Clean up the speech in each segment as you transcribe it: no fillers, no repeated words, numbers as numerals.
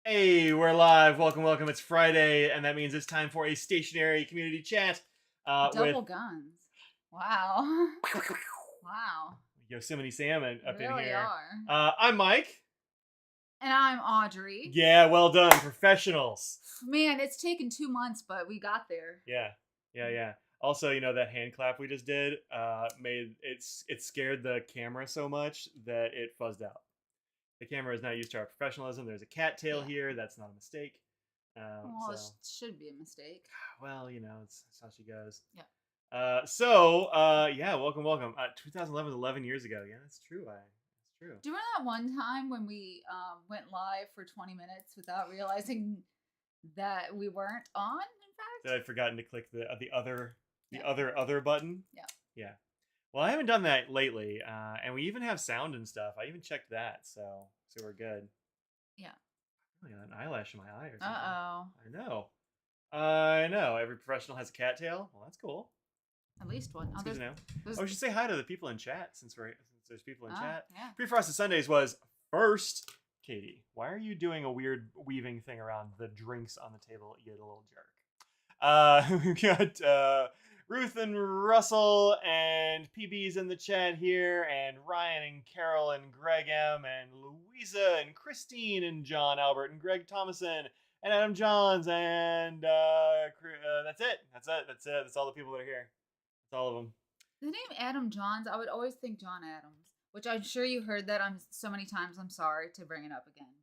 Hey, we're live. Welcome. It's Friday, and that means it's time for a stationary community chat with Double guns. Wow. Wow. Yosemite Sam up in Really here. are. I'm Mike. And I'm Audrey. Yeah, well done, professionals. Man, it's taken 2 months, but we got there. Yeah. Also, that hand clap we just did made it scared the camera so much that it fuzzed out. The camera is not used to our professionalism. There's a cat tail here. That's not a mistake. Well, it should be a mistake. Well, it's how she goes. Yeah. Welcome. 2011 was 11 years ago. Yeah, that's true. That's true. Do you remember that one time when we went live for 20 minutes without realizing that we weren't on, in fact? That I'd forgotten to click the other button. Yeah. Well, I haven't done that lately, and we even have sound and stuff. I even checked that, so we're good. Yeah. I really got an eyelash in my eye or something. Uh-oh. I know. Every professional has a cat tail. Well, that's cool. At least one. That's good to know. We should say hi to the people in chat since there's people in chat. Yeah. Pre-Frosted Sundays was first. Katie, why are you doing a weird weaving thing around the drinks on the table? You little jerk. We've got Ruth and Russell and PB's in the chat here, and Ryan and Carol and Greg M and Louisa and Christine and John Albert and Greg Thomason and Adam Johns and that's it. That's all the people that are here. That's all of them. The name Adam Johns, I would always think John Adams, which I'm sure you heard that so many times. I'm sorry to bring it up again.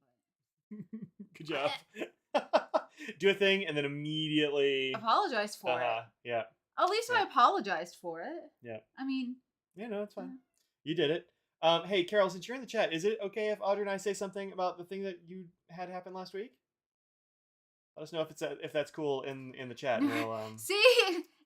But good job. Do a thing and then immediately apologize for it. Yeah. At least I apologized for it. Yeah. I mean. Yeah, no, it's fine. You did it. Hey, Carol, since you're in the chat, is it okay if Audrey and I say something about the thing that you had happen last week? Let us know if that's cool in the chat. And we'll, See,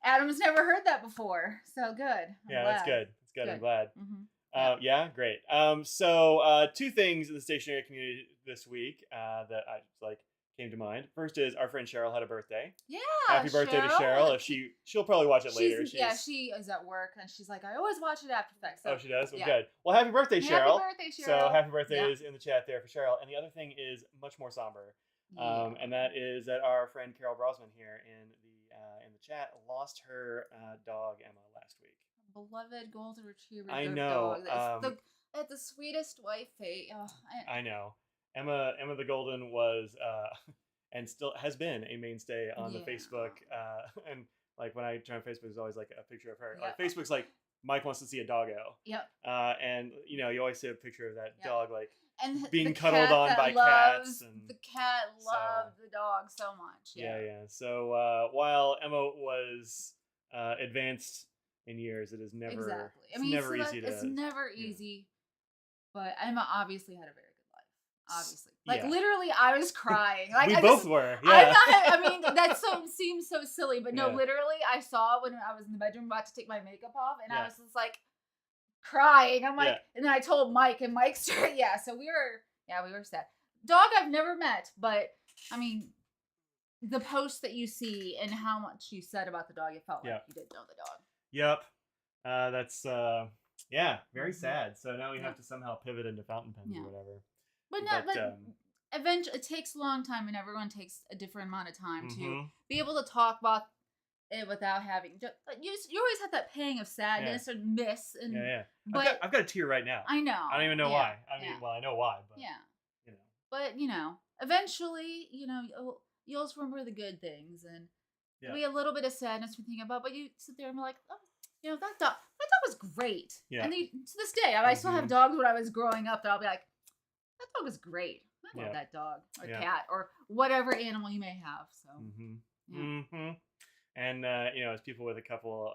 Adam's never heard that before, so good. That's good. It's good. I'm glad. Mm-hmm. Yeah, great. So two things in the stationery community this week that I came to mind. First is our friend Cheryl had a birthday. Yeah. Happy birthday to Cheryl. If she'll probably watch it later. She is at work and she's like, I always watch it after effects. So, she does? Well, good. Well, happy birthday, Cheryl. Happy birthday, Cheryl. So happy birthday is in the chat there for Cheryl. And the other thing is much more somber. And that is that our friend Carol Brosman here in the chat lost her dog Emma last week. Beloved golden retriever. I know. Dog. It's the sweetest white face. Oh, I know. Emma the Golden was and still has been a mainstay on the Facebook. And when I turn on Facebook, there's always a picture of her. Yep. Facebook's Mike wants to see a doggo. Yep. And you always see a picture of that dog and being cuddled on by cats. And the cat loved the dog so much. Yeah. So while Emma was advanced in years, it is never never easy to. It's never easy. But Emma obviously had a very good life. Obviously, literally, I was crying. We both were. Yeah. That seems so silly, but no, literally, I saw it when I was in the bedroom about to take my makeup off, and I was just crying. I'm and then I told Mike, and Mike started. Yeah, so we were sad. Dog I've never met, but I mean, the post that you see and how much you said about the dog, it felt like you did know the dog. Yep. That's very sad. So now we have to somehow pivot into fountain pens or whatever. But eventually, it takes a long time, and everyone takes a different amount of time to be able to talk about it without having. You always have that pang of sadness or miss. And But I've got a tear right now. I know. I don't even know why. I know why. But, But eventually, you'll remember the good things, and there'll be a little bit of sadness to think about. But you sit there and be like, oh. That dog was great. Yeah. And to this day, I still have dogs when I was growing up that I'll be like, that dog was great. I love that dog or cat or whatever animal you may have. So. And as people with a couple,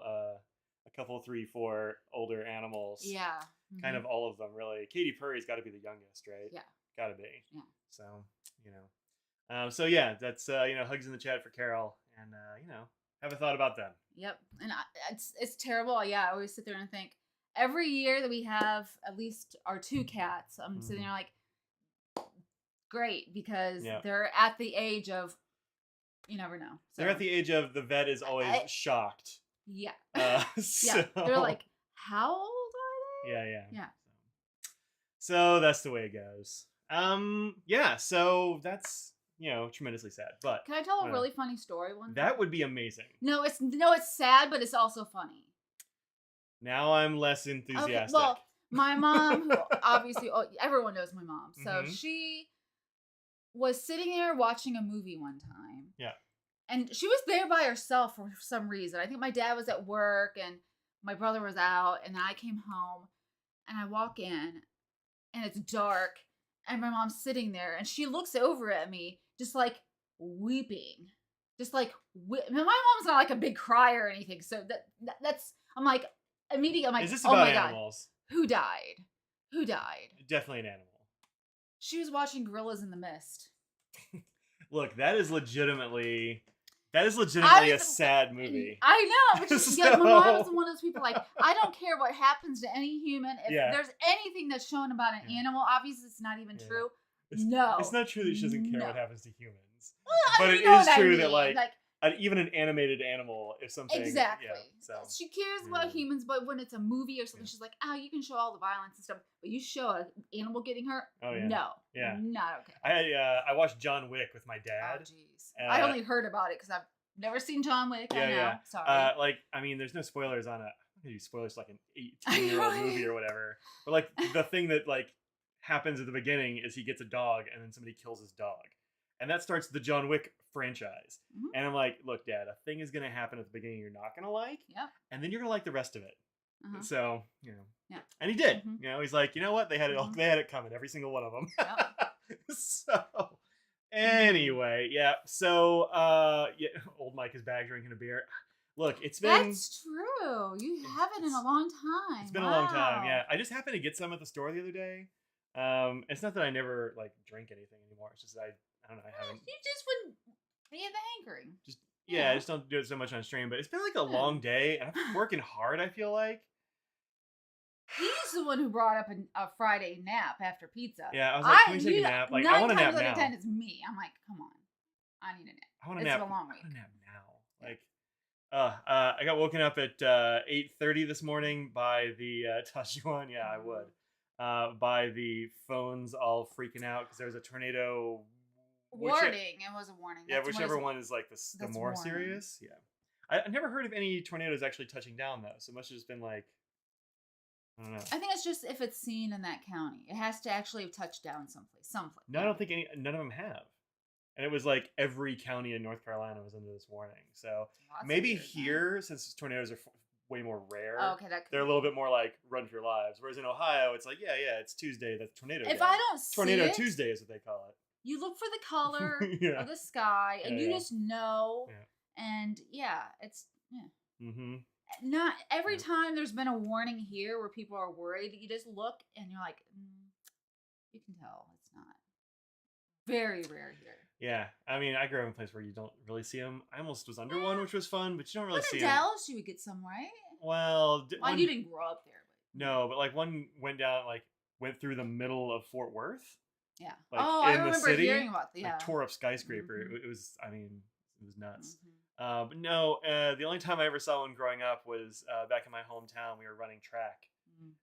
3, 4 older animals. Yeah. Kind of all of them really. Katy Perry's got to be the youngest, right? Yeah. Got to be. Yeah. So that's hugs in the chat for Carol, and have a thought about them. Yep. And it's terrible. Yeah, I always sit there and think every year that we have at least our 2 cats, I'm sitting there great, because they're at the age of, you never know. So, they're at the age of the vet is always shocked. Yeah. So. They're like, how old are they? Yeah. So that's the way it goes. Yeah. So that's tremendously sad. But Can I tell a really funny story one time? that would be amazing. No, it's sad, but it's also funny. Now I'm less enthusiastic. Okay, well, my mom, who obviously everyone knows my mom, so she was sitting there watching a movie one time. Yeah. And she was there by herself for some reason. I think my dad was at work and my brother was out, and then I came home and I walk in and it's dark and my mom's sitting there and she looks over at me just like weeping. Just like my mom's not like a big crier or anything. So that's I'm like immediately I'm like, is this oh about my animals? God. Who died? Who died? Definitely an animal. She was watching Gorillas in the Mist. Look, that is legitimately a sad movie. I know, but my mom was one of those people like, I don't care what happens to any human. If there's anything that's shown about an animal, obviously it's not even true. It's not true that she doesn't care what happens to humans. Well, but it is true that like even an animated animal is something. Exactly. Yeah, so. She cares about humans, but when it's a movie or something, she's like, oh, you can show all the violence and stuff, but you show an animal getting hurt? Oh, yeah. No. Yeah. Not okay. I watched John Wick with my dad. Oh, jeez. I only heard about it because I've never seen John Wick. I know. Sorry. There's no spoilers on it. I'm going to do spoilers like an 18-year-old movie or whatever. But like the thing that like happens at the beginning is he gets a dog and then somebody kills his dog. And that starts the John Wick franchise. Mm-hmm. And I'm like, look, Dad, a thing is going to happen at the beginning you're not going to like. Yep. And then you're going to like the rest of it. Uh-huh. So, Yeah. And he did. He's like, you know what? They had it all, they had it coming, every single one of them. Yep. So, anyway, yeah. So, old Mike is back drinking a beer. Look, it's been... That's true. You haven't in a long time. It's been a long time, yeah. I just happened to get some at the store the other day. It's not that I never, like, drink anything anymore. It's just that I don't know, I haven't... You just wouldn't be in the hankering. I just don't do it so much on stream. But it's been, like, a long day, and I've been working hard, I feel like. He's the one who brought up a Friday nap after pizza. Yeah, I was like, can we take a nap? Like, I want a nap now. 9 times out of 10 it's me. I'm like, come on. I need a nap. I want a nap. It's a long week. I want a nap now. Like, I got woken up at 8:30 this morning by the Tajuan. Yeah, I would. By the phones all freaking out because there was a tornado. Warning. It was a warning. Yeah, whichever one is like the more serious. Yeah. I never heard of any tornadoes actually touching down though. So it must have just been like, I don't know. I think it's just if it's seen in that county. It has to actually have touched down someplace. No, I don't think none of them have. And it was like every county in North Carolina was under this warning. So maybe here, since tornadoes are way more rare, they're a little bit more like run for your lives. Whereas in Ohio, it's like, it's Tuesday, that's tornado day. If I don't see Tornado Tuesday is what they call it. You look for the color of the sky, and you just know. Yeah. And it's Mm-hmm. Not every time there's been a warning here where people are worried. You just look and you're like, you can tell it's not. Very rare here. Yeah, I mean, I grew up in a place where you don't really see them. I almost was under one, which was fun, but you don't really see them. In Dallas, you would get some, right? Well, you didn't grow up there. But... No, but like one went through the middle of Fort Worth. Yeah. Like, I remember hearing about tore up skyscraper. Mm-hmm. It was nuts. Mm-hmm. But no, the only time I ever saw one growing up was back in my hometown. We were running track.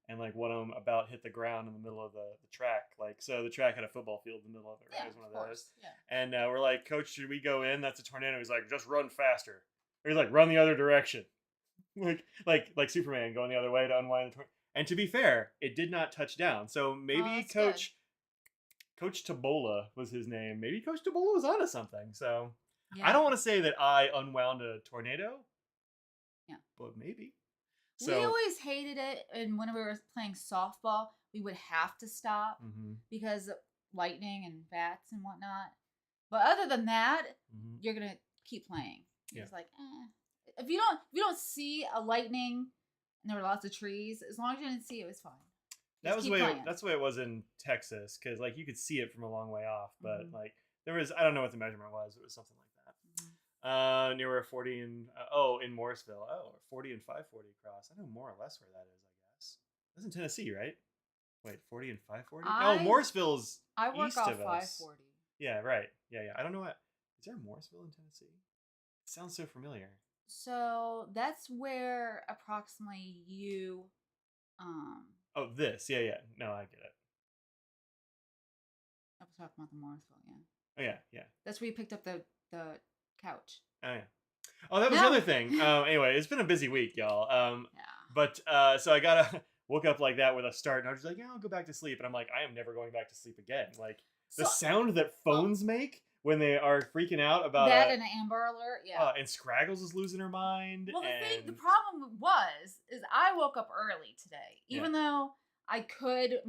And like one of them about hit the ground in the middle of the track. Like, so the track had a football field in the middle of it, right? It was one of those. Yeah. And we're like, Coach, should we go in? That's a tornado. He's like, just run faster. Or he's like, run the other direction. like Superman going the other way to unwind the tornado. And to be fair, it did not touch down. So maybe Coach Tabola was his name. Maybe Coach Tabola was onto something. So I don't want to say that I unwound a tornado. Yeah. But maybe. So, we always hated it, and when we were playing softball, we would have to stop because of lightning and bats and whatnot. But other than that, you're gonna keep playing. It's like, if you don't see a lightning and there were lots of trees, as long as you didn't see it, was fine. That's the way it was in Texas, because like you could see it from a long way off, but like there was, I don't know what the measurement was. It was something like that. Near 40 and in Morrisville. 40 and 540 across. I know more or less where that is, I guess. That's in Tennessee, right? Wait, 40 and 540? No, Morrisville's east of us. 540. Yeah, right. Yeah. I don't know what. Is there a Morrisville in Tennessee? It sounds so familiar. So that's where approximately you Oh, this. Yeah. No, I get it. talking about the Morrisville, yeah. Oh yeah, yeah. That's where you picked up the couch. Oh yeah. Oh, that was the other thing. Anyway, it's been a busy week, y'all. Yeah. But so I woke up like that with a start, and I was just like, yeah, I'll go back to sleep. And I'm like, I am never going back to sleep again. Like the sound that phones make when they are freaking out about that and an Amber Alert, yeah. And Scraggles is losing her mind. Well, the problem is I woke up early today, even though I could.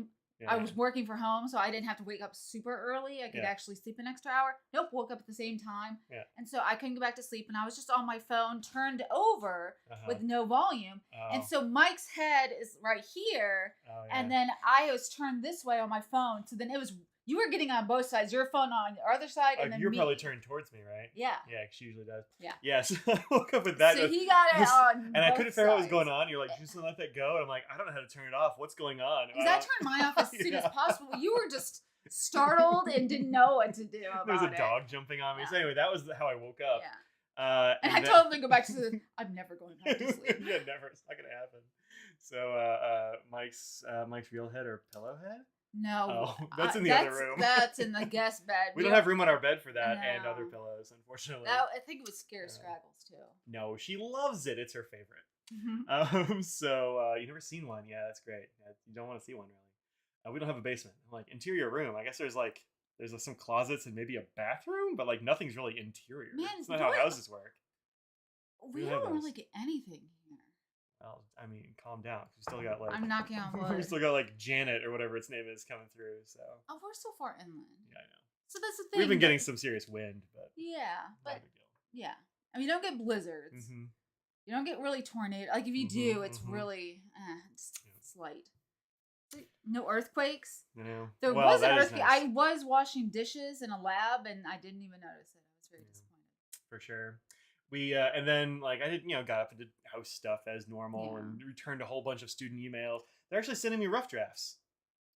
I was working from home, so I didn't have to wake up super early. I could actually sleep an extra hour. Nope, woke up at the same time. Yeah. And so I couldn't go back to sleep, and I was just on my phone, turned over with no volume. And so Mike's head is right here, and then I was turned this way on my phone. So then you were getting on both sides. Your phone on the other side, and then you're probably turned towards me, right? Yeah. Yeah, she usually does. Yeah. Yeah, so I woke up with that. So he got it on and I couldn't figure out what was going on. You're like, just let that go. And I'm like, I don't know how to turn it off. What's going on? Because I turned mine off as soon as possible. You were just startled and didn't know what to do about it. There was a dog jumping on me. So anyway, that was how I woke up. Yeah. And I told him to go back to sleep. I'm never going back to sleep. Yeah, never. It's not gonna happen. So Mike's real head or pillow head? No, that's in the other room. That's in the guest bed. We don't have room on our bed for that and other pillows, unfortunately. I think it would scare Scraggles too. No, she loves it. It's her favorite. Mm-hmm. So you've never seen one? Yeah, that's great. You don't want to see one really. We don't have a basement. I'm like interior room. I guess there's some closets and maybe a bathroom, but like nothing's really interior. Man, it's not how houses work. We don't really get anything here. Well, I mean, calm down. We still got like. I'm knocking on wood. We still got like Janet or whatever its name is coming through. So. Oh, we're so far inland. Yeah, I know. So that's the thing. We've been getting some serious wind, but. Yeah, but not a big deal. yeah, I mean, you don't get blizzards. Mm-hmm. You don't get really tornado. Like if you do, it's really it's slight. No earthquakes. You know, there was an earthquake. Nice. I was washing dishes in a lab, and I didn't even notice it. I was very disappointed. For sure. We and then like I did, got up and did house stuff as normal and returned a whole bunch of student emails. They're actually sending me rough drafts.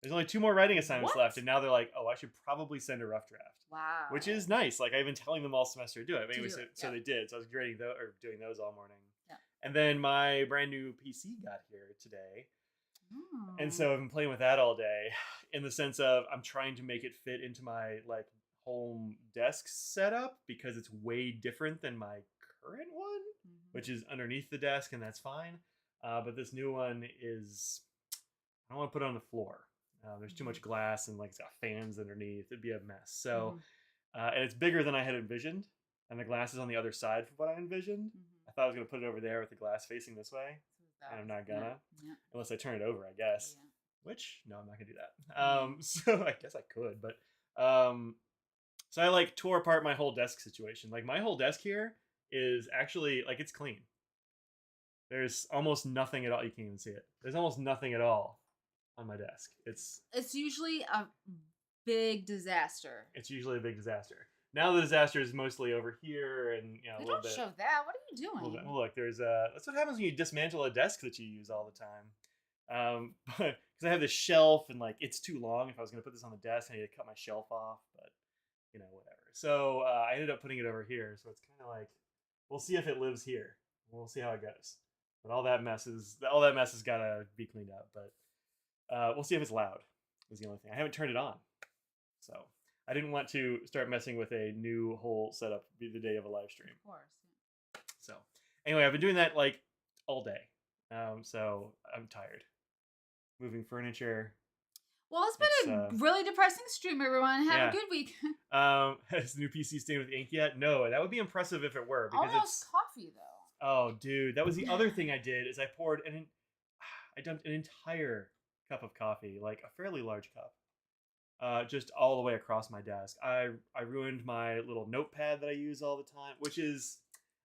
There's only 2 more writing assignments left, and now they're like, "Oh, I should probably send a rough draft." Wow. Which is nice. Like I've been telling them all semester to do it. But anyway, so they did. So I was grading doing those all morning. Yeah. And then my brand new PC got here today. And so I've been playing with that all day in the sense of I'm trying to make it fit into my like home desk setup because it's way different than my current one, which is underneath the desk, and that's fine. But this new one is, I don't want to put it on the floor. There's too much glass and like it's got fans underneath. It'd be a mess. So, and it's bigger than I had envisioned, and the glass is on the other side from what I envisioned. I thought I was going to put it over there with the glass facing this way. And I'm not gonna, unless I turn it over, I guess. Yeah. Which no, I'm not gonna do that. So I guess I could, but so I like tore apart my whole desk situation. Like my whole desk here is actually like it's clean. There's almost nothing at all. You can't even see it. There's almost nothing at all on my desk. It's usually a big disaster. It's usually a big disaster. Now the disaster is mostly over here, and a little bit. Don't show that. What are you doing? Well, look, there's that's what happens when you dismantle a desk that you use all the time. But because I have this shelf, and like it's too long. If I was going to put this on the desk, I need to cut my shelf off. But whatever. So I ended up putting it over here. So it's kind of like we'll see if it lives here. We'll see how it goes. But all that mess has got to be cleaned up. But we'll see if it's loud. Is the only thing. I haven't turned it on, so. I didn't want to start messing with a new whole setup the day of a live stream. Of course. Yeah. So anyway, I've been doing that like all day. So I'm tired. Moving furniture. Well, it's been a really depressing stream, everyone. Have a good week. Has the new PC stained with ink yet? No, that would be impressive if it were. Because almost coffee though. Oh, dude, that was the other thing I did. Is I dumped an entire cup of coffee, like a fairly large cup. Just all the way across my desk. I ruined my little notepad that I use all the time, which is,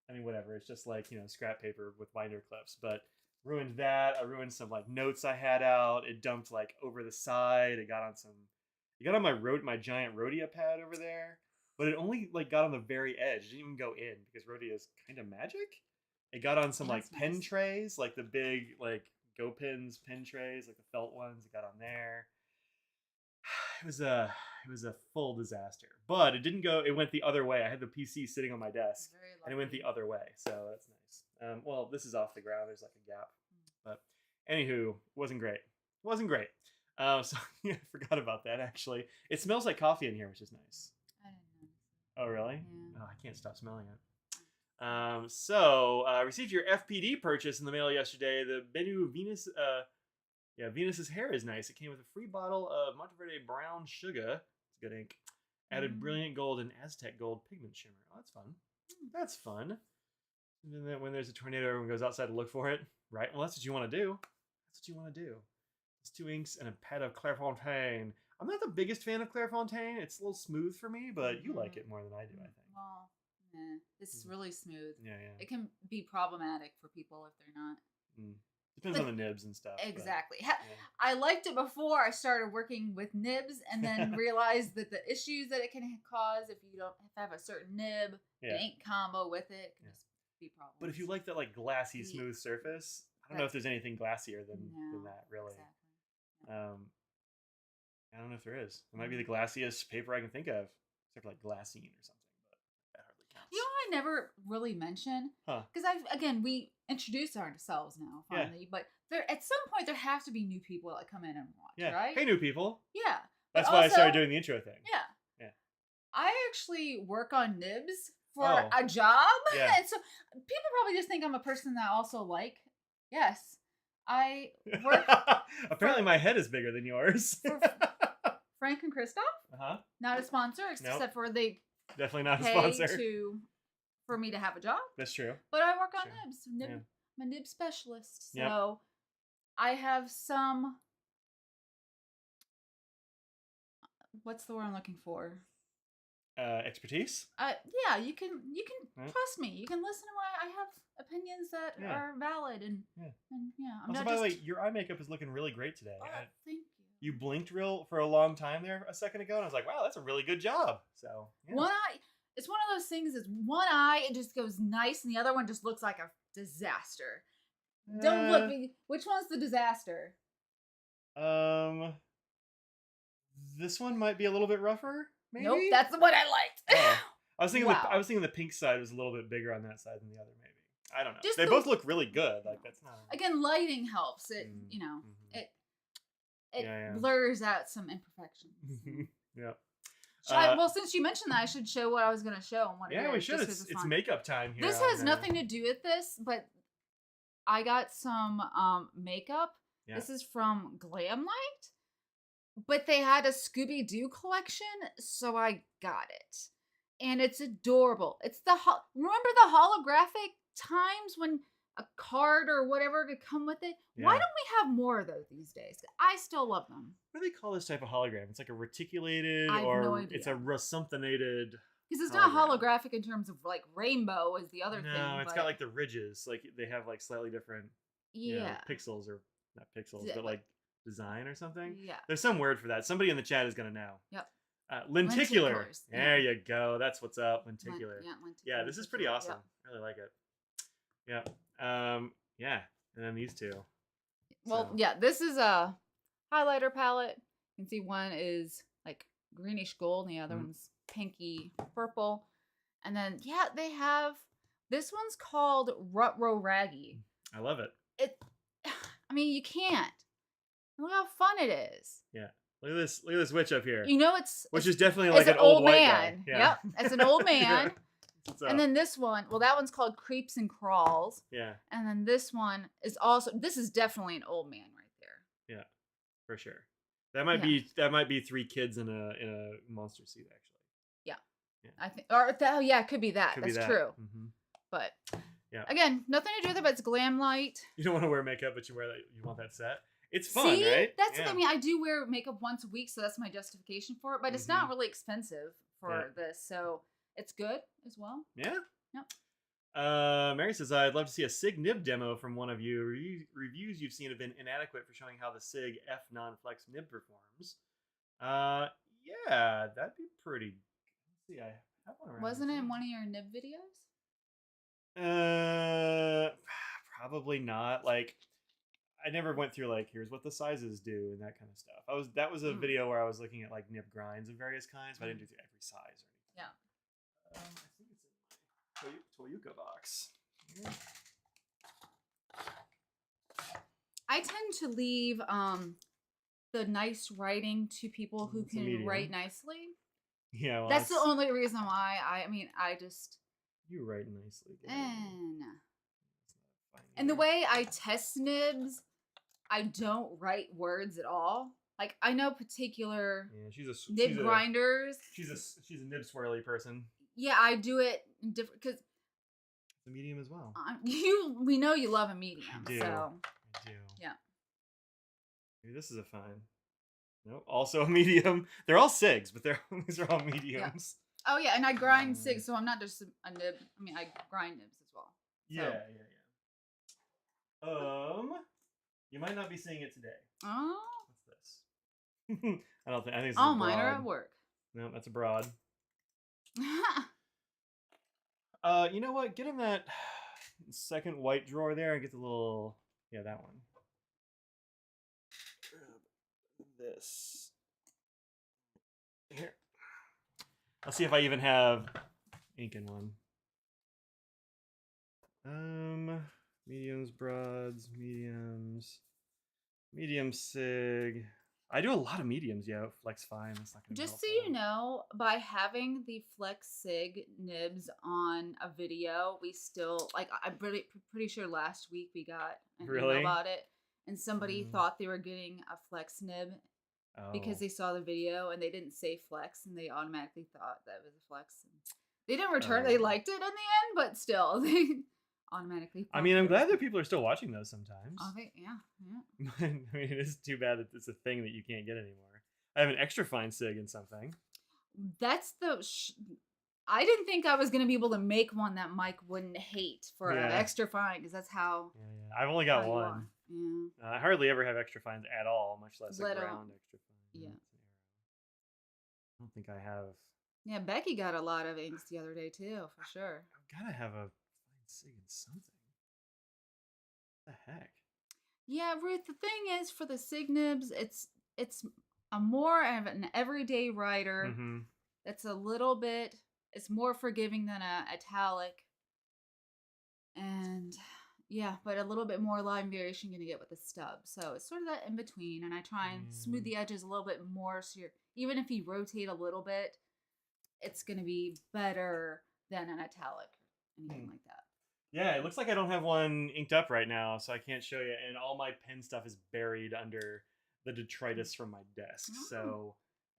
I mean, whatever. It's just like, scrap paper with binder clips, but ruined that. I ruined some like notes I had out. It dumped like over the side. It got on my giant Rhodia pad over there, but it only like got on the very edge. It didn't even go in because Rhodia is kind of magic. It got on some like pen trays, like the big like Go Pens pen trays, like the felt ones. It got on there. It was a full disaster, but it didn't go. It went the other way. I had the PC sitting on my desk, and it went the other way. So that's nice. Well, this is off the ground. There's like a gap, but anywho, wasn't great. So yeah, I forgot about that actually. It smells like coffee in here, which is nice. I didn't know. Oh really? Yeah. Oh, I can't stop smelling it. So received your FPD purchase in the mail yesterday. The menu Venus, Venus's hair is nice. It came with a free bottle of Monteverde brown sugar. It's good ink. Added brilliant gold and Aztec gold pigment shimmer. Oh, that's fun. That's fun. And then when there's a tornado, everyone goes outside to look for it. Right? Well, that's what you want to do. That's what you want to do. It's 2 inks and a pad of Clairefontaine. I'm not the biggest fan of Clairefontaine. It's a little smooth for me, but you like it more than I do, I think. Well, it's really smooth. Yeah. It can be problematic for people if they're not. Depends on the nibs and stuff. Exactly. I liked it before I started working with nibs, and then realized that the issues that it can cause if you don't have a certain nib, an ink combo with it, can just be problems. But if you like that like glassy, smooth surface, I don't know if there's anything glassier than that, really. Exactly. I don't know if there is. It might be the glassiest paper I can think of, except for like glassine or something. But that hardly counts. You know what I never really mentioned? Because we introduced ourselves now finally, but at some point there have to be new people that come in and watch, right? Hey, new people. Yeah. That's why I started doing the intro thing. Yeah. I actually work on nibs for a job, and so people probably just think I'm a person that also Yes, I work. Apparently, my head is bigger than yours. For Frank and Christoph. Not a sponsor, except for they definitely not a sponsor for me to have a job. That's true. But I work on nibs. I'm a nib specialist. So I have some. What's the word I'm looking for? Expertise. Yeah, you can trust me. You can listen to why I have opinions that are valid and I'm also, by the way, your eye makeup is looking really great today. Thank you. You blinked for a long time there a second ago, and I was like, wow, that's a really good job. So one eye, it's one of those things. Is one eye it just goes nice, and the other one just looks like a disaster. Don't look. Which one's the disaster? This one might be a little bit rougher. Maybe? Nope, that's the one I liked. I was thinking the pink side was a little bit bigger on that side than the other. Maybe I don't know. Just they both look really good. Like that's not. Again, lighting helps. It it blurs out some imperfections. Well, since you mentioned that, I should show what I was going to show and what. Yeah, we should. It's makeup time here. This has nothing to do with this, but I got some makeup. Yeah. This is from Glamlight. But they had a Scooby-Doo collection, so I got it. And it's adorable. It's remember the holographic times when a card or whatever could come with it? Yeah. Why don't we have more of those these days? I still love them. What do they call this type of hologram? It's like a reticulated it's a somethinginated. Because it's not holographic in terms of like rainbow as the other thing. No, it's got like the ridges. Like they have like slightly different pixels or not pixels, but like design or something. Yeah. There's some word for that. Somebody in the chat is going to know. Yep. Lenticular. There you go. That's what's up. Lenticular. Lenticular. Yeah, this is pretty awesome. I really like it. Yeah. Yeah. And then these two. Well, this is a highlighter palette. You can see one is like greenish gold and the other one's pinky purple. And then, they have, this one's called Rutro Raggy. I love it. You can't. Look how fun it is. Yeah. Look at this witch up here. Which is definitely like an old white man. Guy. Yeah. Yep. It's an old man. And then this one, that one's called Creeps and Crawls. Yeah. And then this one is also, this is definitely an old man right there. Yeah. For sure. That might be 3 kids in a monster suit actually. Yeah. I think it could be that. That's true. Mm-hmm. But again, nothing to do with it, but it's Glamlight. You don't want to wear makeup, but you want that set. It's fun, right? That's the thing. I do wear makeup once a week, so that's my justification for it. But it's not really expensive for this, so it's good as well. Yeah. Yep. Mary says, I'd love to see a SIG nib demo from one of you. Reviews you've seen have been inadequate for showing how the SIG F non-flex nib performs. Yeah, that'd be pretty. Let's see, I have one around. Wasn't it in one of your nib videos? Probably not. Like, I never went through like here's what the sizes do and that kind of stuff. That was a video where I was looking at like nib grinds of various kinds, but I didn't do every size or anything. Yeah. I think it's in my Toyuka box. Here. I tend to leave the nice writing to people who It's a can medium. write nicely. Yeah, well, That's the only reason why I just you write nicely. and the way I test nibs, I don't write words at all. Like I know particular nib grinders. She's a nib swirly person. Yeah, I do it in different because it's a medium as well. We know you love a medium, I do. so I do. Yeah. Maybe this is a fine. Nope, also a medium. They're all SIGs, but these are all mediums. Yeah. Oh yeah, and I grind SIGs, so I'm not just a nib. I mean, I grind nibs as well. So. Yeah. You might not be seeing it today. Oh. What's this? I don't think. I think it's all mine are at work. No, that's a broad. You know what? Get in that second white drawer there and get the little. Yeah, that one. This. Here. I'll see if I even have ink in one. Mediums, broads, mediums, medium sig. I do a lot of mediums, yeah. Flex fine. That's not gonna Just so you know, by having the Flex Sig nibs on a video, we still like. I'm pretty sure last week we got an email about it, and somebody thought they were getting a Flex nib because they saw the video and they didn't say Flex, and they automatically thought that was a Flex. They didn't return. They liked it in the end, but still, they automatically. I mean, I'm glad that people are still watching those sometimes. Oh, yeah. I mean, it's too bad that it's a thing that you can't get anymore. I have an extra fine sig in something. That's the. I didn't think I was gonna be able to make one that Mike wouldn't hate for an extra fine because that's how. Yeah. I've only got one. Yeah. I hardly ever have extra fines at all, much less a ground extra fine. Yeah. I don't think I have. Yeah, Becky got a lot of inks the other day too, for sure. I've gotta have a fine sig in something. What the heck? Yeah, Ruth, the thing is for the sig nibs, it's a more of an everyday writer that's a little bit, it's more forgiving than a italic. And yeah, but a little bit more line variation you're gonna get with the stub. So it's sort of that in between, and I try and smooth the edges a little bit more so even if you rotate a little bit, it's gonna be better than an italic or anything like that. Yeah, it looks like I don't have one inked up right now, so I can't show you. And all my pen stuff is buried under the detritus from my desk. So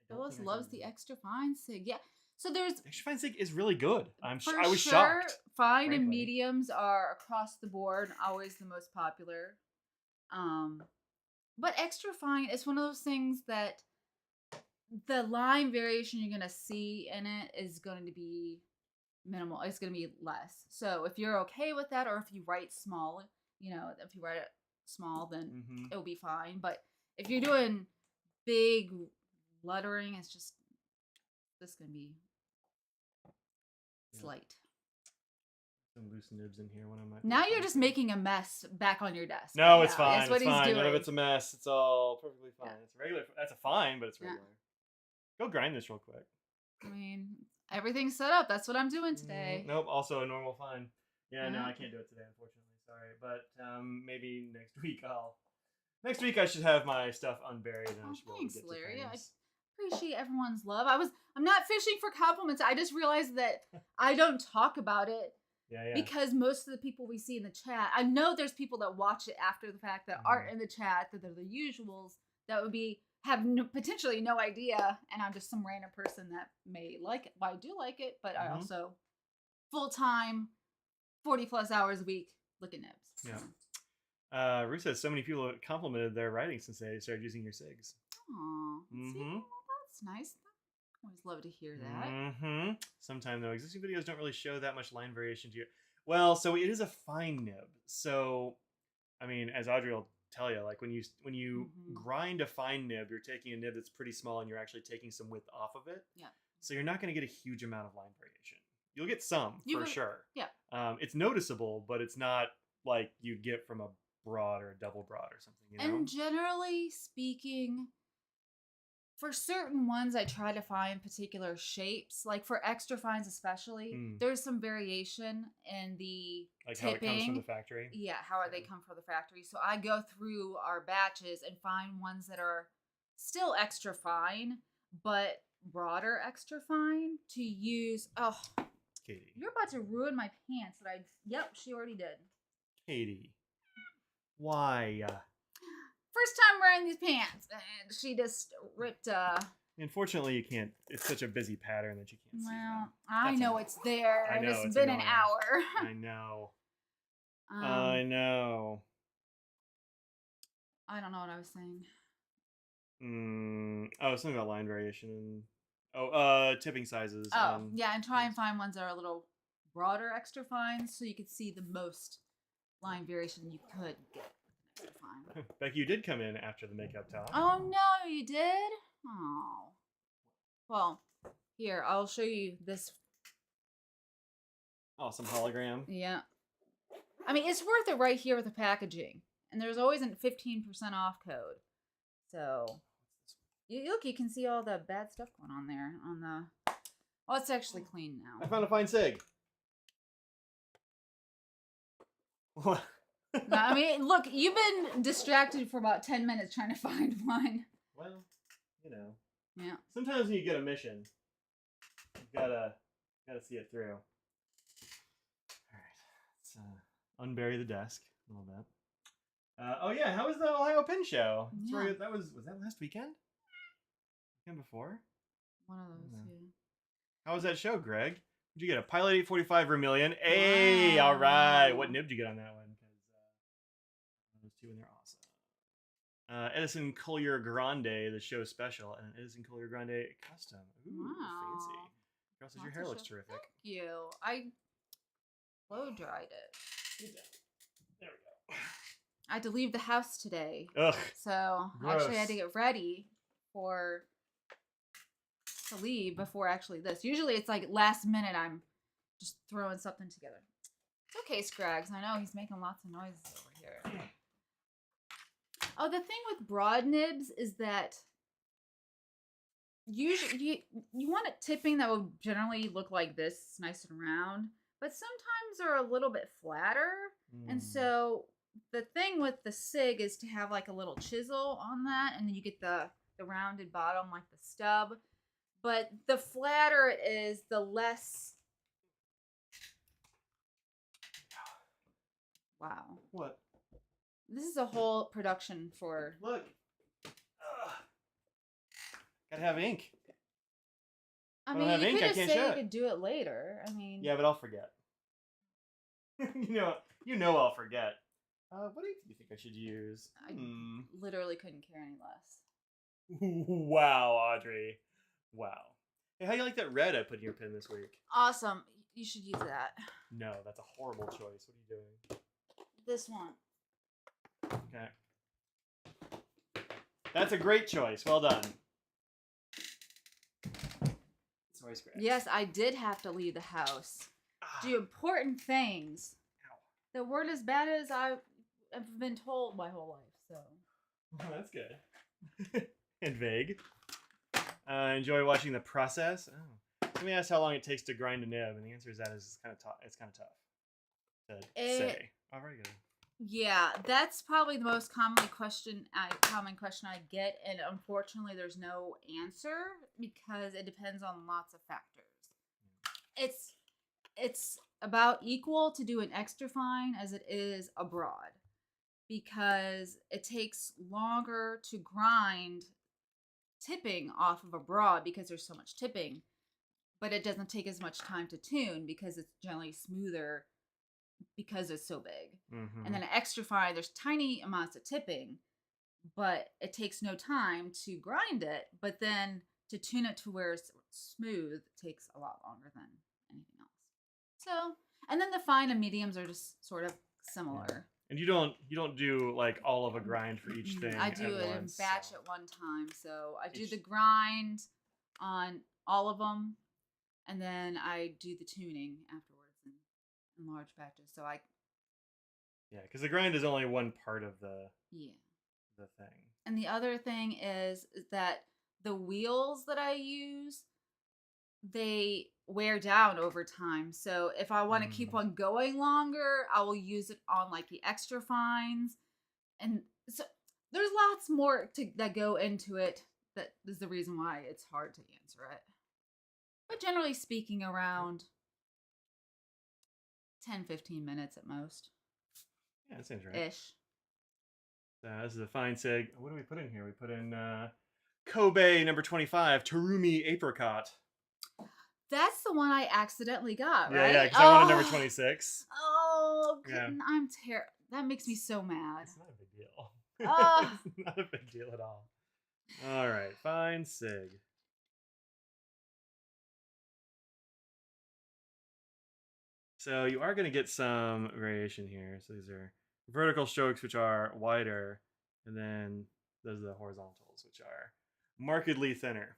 Phyllis loves the extra fine sig. Yeah. So there's extra fine sig is really good. I was sure, shocked. Fine frankly. And mediums are across the board always the most popular. But extra fine is one of those things that the line variation you're gonna see in it is going to be minimal. It's going to be less. So if you're okay with that, or if you write small, if you write it small, then it'll be fine. But if you're doing big lettering, it's just going to be slight. Some loose nibs in here. Now you're just making a mess back on your desk. No, it's fine. That's what he's doing. None of it's a mess. It's all perfectly fine. Yeah. It's regular. That's a fine, but it's regular. Go grind this real quick. I mean, everything's set up. That's what I'm doing today. Nope. Also a normal fine. Yeah. No, I can't do it today, unfortunately. Sorry, but maybe next week Next week I should have my stuff unburied. And I should thanks, Larry. I appreciate everyone's love. I'm not fishing for compliments. I just realized that I don't talk about it. Yeah. Because most of the people we see in the chat, I know there's people that watch it after the fact that aren't in the chat, that they're the usuals, that would have potentially no idea, and I'm just some random person that may like it. Well, I do like it, but I also full-time, 40+ hours a week looking nibs. Yeah. Ruth says so many people have complimented their writing since they started using your SIGs. Aw. Well, that's nice. Always love to hear that. Sometimes though, existing videos don't really show that much line variation to you. Well, so it is a fine nib. So, I mean, as Audrey will tell you, like when you grind a fine nib, you're taking a nib that's pretty small and you're actually taking some width off of it. Yeah. So you're not going to get a huge amount of line variation. You'll get some for sure. Yeah. It's noticeable, but it's not like you'd get from a broad or a double broad or something. And generally speaking, for certain ones, I try to find particular shapes. Like for extra fines especially, there's some variation in the tipping. How it comes from the factory? Yeah, how they come from the factory. So I go through our batches and find ones that are still extra fine, but broader extra fine to use. Oh, Katie. You're about to ruin my pants that I. Yep, she already did. Katie. Why? First time wearing these pants, and she just ripped. Unfortunately, you can't. It's such a busy pattern that you can't see. Well, I know annoying. it's there. I know, it's been annoying. an hour. I know. I know. I don't know what I was saying. Oh, something about line variation. Tipping sizes. Oh, yeah, and try and find ones that are a little broader extra fines so you could see the most line variation you could get. Fine. Becky, you did come in after the makeup talk. Oh no, you did? Oh. Well, here, I'll show you this. Oh, some hologram. Yeah. I mean, it's worth it right here with the packaging. And there's always a 15% off code. So, look, you can see all the bad stuff going on there. Oh, it's actually clean now. I found a fine sig. What? No, I mean, look, you've been distracted for about 10 minutes trying to find one. Well, you know. Yeah. Sometimes when you get a mission, you gotta see it through. All right, let's unbury the desk a little bit. Oh yeah, how was the Ohio Pin Show? Yeah. Sorry, was that last weekend? Weekend before? One of those, yeah. How was that show, Greg? Did you get a Pilot 845 Vermilion? Hey, all right. What nib did you get on that one? Those two, and they're awesome. Edison Collier Grande, the show special, and an Edison Collier Grande custom. Ooh, fancy. Girl says your hair looks terrific. Thank you. I blow dried it. There we go. I had to leave the house today. Ugh. So Gross. actually I had to get ready to leave before actually this. Usually it's like last minute I'm just throwing something together. It's okay, Scrags. I know he's making lots of noises over here. Oh, the thing with broad nibs is that usually you want a tipping that will generally look like this, nice and round, but sometimes they're a little bit flatter. And so the thing with the SIG is to have like a little chisel on that, and then you get the rounded bottom like the stub. But the flatter it is, the less. Wow. What? This is a whole production for. Look. Gotta have ink. I mean, you could just say you could do it later. I mean. Yeah, but I'll forget. you know I'll forget. What do you think I should use? I literally couldn't care any less. Wow, Audrey. Wow. Hey, how do you like that red I put in your pen this week? Awesome. You should use that. No, that's a horrible choice. What are you doing? This one. Okay. That's a great choice. Well done. Sorry, Scratch. Yes, I did have to leave the house. Do important things. Ow. That weren't as bad as I've been told my whole life, so. Oh, that's good. And vague. Enjoy watching the process. Oh. Somebody asked how long it takes to grind a nib, and the answer is that it's kind of tough. It's kind of tough to say. Oh, very good. Yeah, that's probably the most common question I get, and unfortunately, there's no answer because it depends on lots of factors. It's about equal to do an extra fine as it is a broad, because it takes longer to grind tipping off of a broad because there's so much tipping, but it doesn't take as much time to tune because it's generally smoother because it's so big. Mm-hmm. And then an extra fine, there's tiny amounts of tipping, but it takes no time to grind it, but then to tune it to where it's smooth takes a lot longer than anything else. So, and then the fine and mediums are just sort of similar. Yeah. And you don't do like all of a grind for each thing. I do it in batch at one time. So I do the grind on all of them, and then I do the tuning afterwards in large batches. So yeah, because the grind is only one part of the thing. And the other thing is that the wheels that I use, they wear down over time. So if I want to keep on going longer, I will use it on like the extra fines. And so there's lots more that go into it that is the reason why it's hard to answer it. But generally speaking, around 10-15 minutes at most. Yeah, that seems right. Ish. This is a fine sig. What do we put in here? We put in Kobe number 25, Terumi Apricot. That's the one I accidentally got, Yeah, right? yeah, because I wanted number 26. Oh, yeah. I'm terrible. That makes me so mad. It's not a big deal. It's not a big deal at all. All right, fine sig. So you are going to get some variation here. So these are vertical strokes, which are wider, and then those are the horizontals, which are markedly thinner.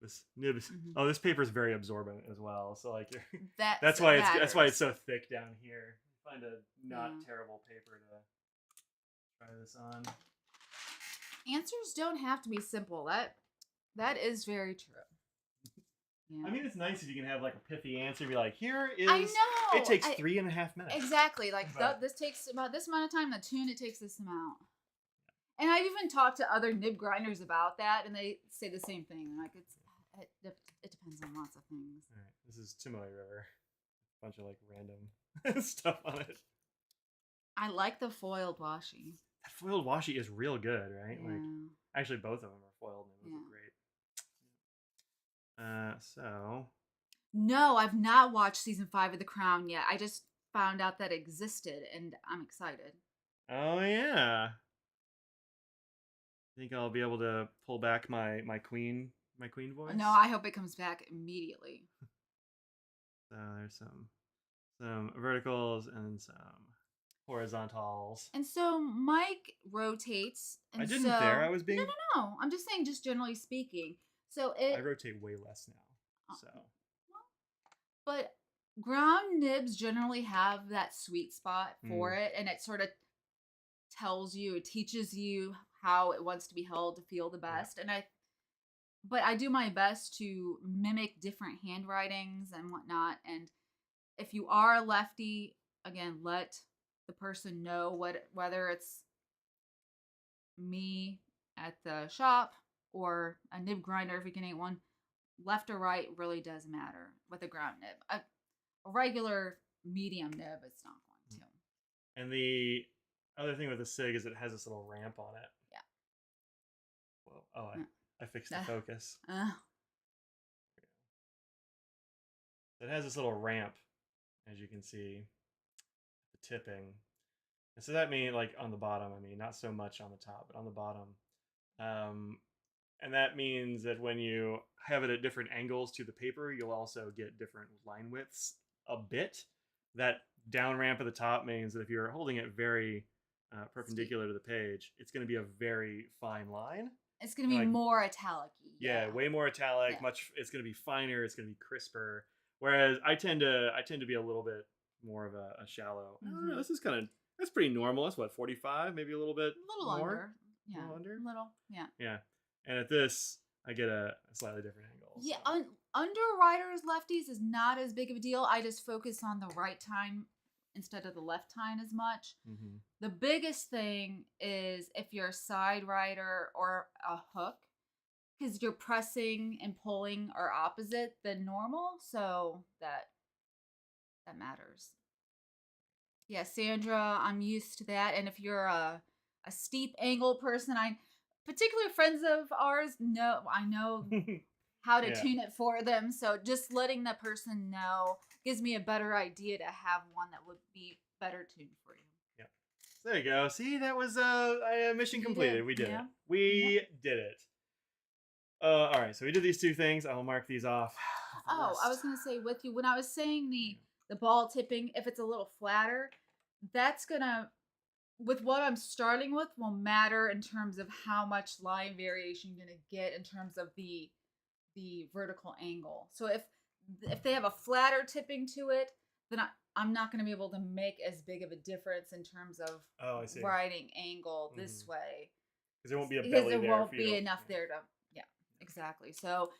This nib. Oh, this paper is very absorbent as well. So like, that's why it's so thick down here. Find a not terrible paper to try this on. Answers don't have to be simple. That is very true. Yeah. I mean, it's nice if you can have like a pithy answer. Be like, here is. I know. It takes 3.5 minutes. Exactly. Like this takes about this amount of time. The tune it takes this amount. And I've even talked to other nib grinders about that, and they say the same thing. Like it depends on lots of things. All right, this is Tomoe River. A bunch of like random stuff on it. I like the foiled washi. That foiled washi is real good, right? Yeah. Like actually, both of them are foiled, and they look great. So. No, I've not watched season 5 of The Crown yet. I just found out that existed, and I'm excited. Oh yeah. I think I'll be able to pull back my queen voice. No, I hope it comes back immediately. So there's some verticals and some horizontals. And so Mike rotates. And I didn't there. I was being. No. I'm just saying, just generally speaking. So I rotate way less now. So. But ground nibs generally have that sweet spot for it, and it sort of teaches you how it wants to be held to feel the best. Yeah. But I do my best to mimic different handwritings and whatnot. And if you are a lefty, again, let the person know whether it's me at the shop or a nib grinder if you can eat one. Left or right really does matter with a ground nib. A regular medium nib, it's not going to. And the other thing with the SIG is it has this little ramp on it. Yeah. Whoa. Oh, I fixed the focus. It has this little ramp, as you can see, the tipping. And so that means, like, on the bottom, I mean, not so much on the top, but on the bottom. And that means that when you have it at different angles to the paper, you'll also get different line widths a bit. That down ramp at the top means that if you're holding it very perpendicular to the page, it's going to be a very fine line. It's going to be more italic-y. Yeah, way more italic. Yeah. It's going to be finer. It's going to be crisper. Whereas I tend to be a little bit more of a shallow. I don't know. This is that's pretty normal. That's what, 45, maybe a little bit more? Under. Yeah. A little under. Yeah. Yeah. And at this, I get a slightly different angle. Yeah, so. Underwriters lefties is not as big of a deal. I just focus on the right time instead of the left time as much. Mm-hmm. The biggest thing is if you're a side writer or a hook, because you're pressing and pulling are opposite than normal, so that matters. Yeah, Sandra, I'm used to that. And if you're a steep angle person, particular friends of ours I know how to tune it for them. So just letting the person know gives me a better idea to have one that would be better tuned for you. Yeah. So there you go. See, that was mission completed. We did it. We did it. All right. So we did these two things. I will mark these off. I was going to say with you, when I was saying the ball tipping, if it's a little flatter, that's going to, with what I'm starting with, will matter in terms of how much line variation you're going to get in terms of the vertical angle. So if they have a flatter tipping to it, then I'm not going to be able to make as big of a difference in terms of writing angle this way. Because there won't be a belly there. Because there won't be enough there to, exactly. So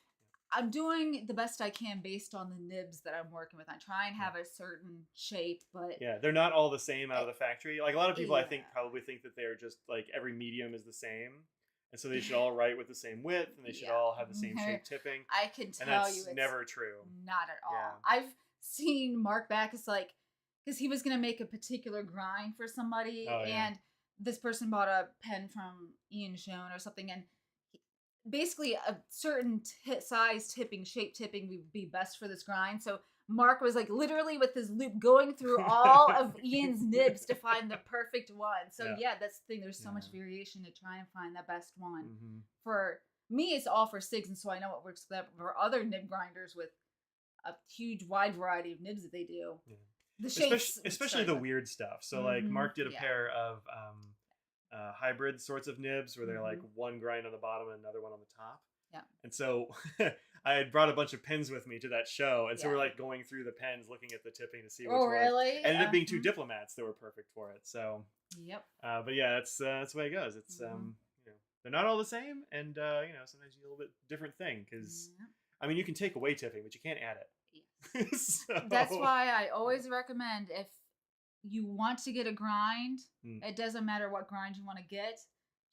I'm doing the best I can based on the nibs that I'm working with. I try and have a certain shape, but they're not all the same out of the factory. Like a lot of people, I think, probably think that they're just like every medium is the same. and so they should all write with the same width, and they should all have the same shape tipping. I can tell and that's you, it's never true. Not at all. Yeah. I've seen Mark Backus because he was gonna make a particular grind for somebody, and this person bought a pen from Ian Schoen or something, and basically a certain size shape tipping would be best for this grind. So Mark was like literally with his loop going through all of Ian's nibs to find the perfect one. So that's the thing. There's so much variation to try and find the best one. Mm-hmm. For me, it's all for SIGs, and so I know what works for other nib grinders with a huge wide variety of nibs that they do. Yeah. The shapes, especially the weird stuff. So like Mark did a pair of hybrid sorts of nibs where they're like one grind on the bottom and another one on the top. Yeah. And so I had brought a bunch of pens with me to that show, and so we're like going through the pens, looking at the tipping to see which ones. Really? Ended up being two diplomats that were perfect for it. So. Yep. But yeah, that's the way it goes. It's they're not all the same, and sometimes you get a little bit different thing because I mean you can take away tipping, but you can't add it. So. That's why I always recommend if you want to get a grind, it doesn't matter what grind you want to get.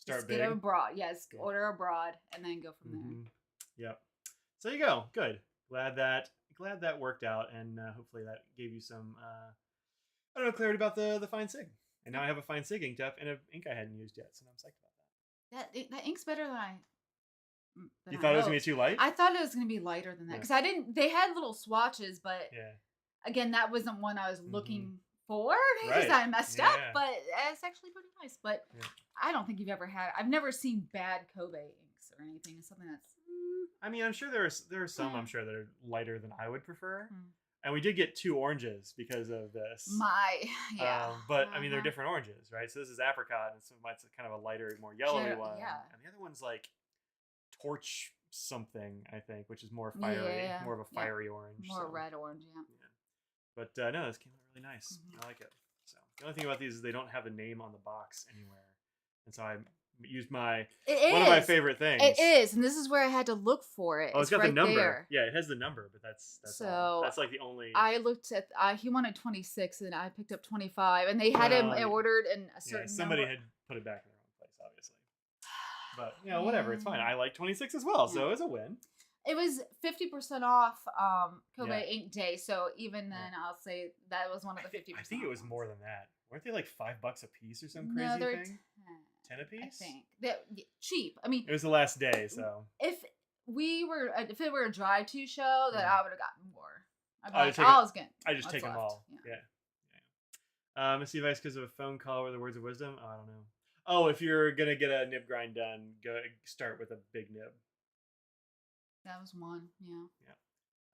Just get a broad. Yes, order a broad and then go from there. Yep. So you go. Good. Glad that worked out, and hopefully that gave you some clarity about the fine sig. And now I have a fine sig inked up and an ink I hadn't used yet, so I'm psyched about that. That ink's better than you thought it was gonna be too light? I thought it was gonna be lighter than that because I didn't. They had little swatches, but again, that wasn't one I was looking for because I messed up. But it's actually pretty nice. But I don't think you've ever had. I've never seen bad Kobe inks or anything. It's something that's. I mean, I'm sure there are some I'm sure that are lighter than I would prefer. And we did get 2 oranges because of this. But I mean, they're different oranges, right? So this is apricot, and so it's kind of a lighter, more yellowy one. Yeah. And the other one's like torch something, I think, which is more fiery, more of a fiery orange. More red orange, But no, this came out really nice. I like it. So the only thing about these is they don't have the name on the box anywhere, and so I used one of my favorite things. It is, and this is where I had to look for it. Oh, it's got the number. There. Yeah, it has the number, but that's so that's like the only. I looked at. He wanted 26, and I picked up 25, and they had him ordered in a certain. Somebody had put it back in the wrong place, obviously. But whatever, it's fine. I like 26 as well, so it was a win. It was 50% off Kobe Ink Day, so even then, I'll say that was one of the 50%. I think it was more than that. Weren't they like $5 a piece or some crazy thing? 10 a piece? I think they're cheap. I mean, it was the last day, so if it were a drive-to show, then I would have gotten more. I just take them all. Misty advice because of a phone call or the words of wisdom. Oh, I don't know. Oh, if you're gonna get a nib grind done, go start with a big nib. That was one,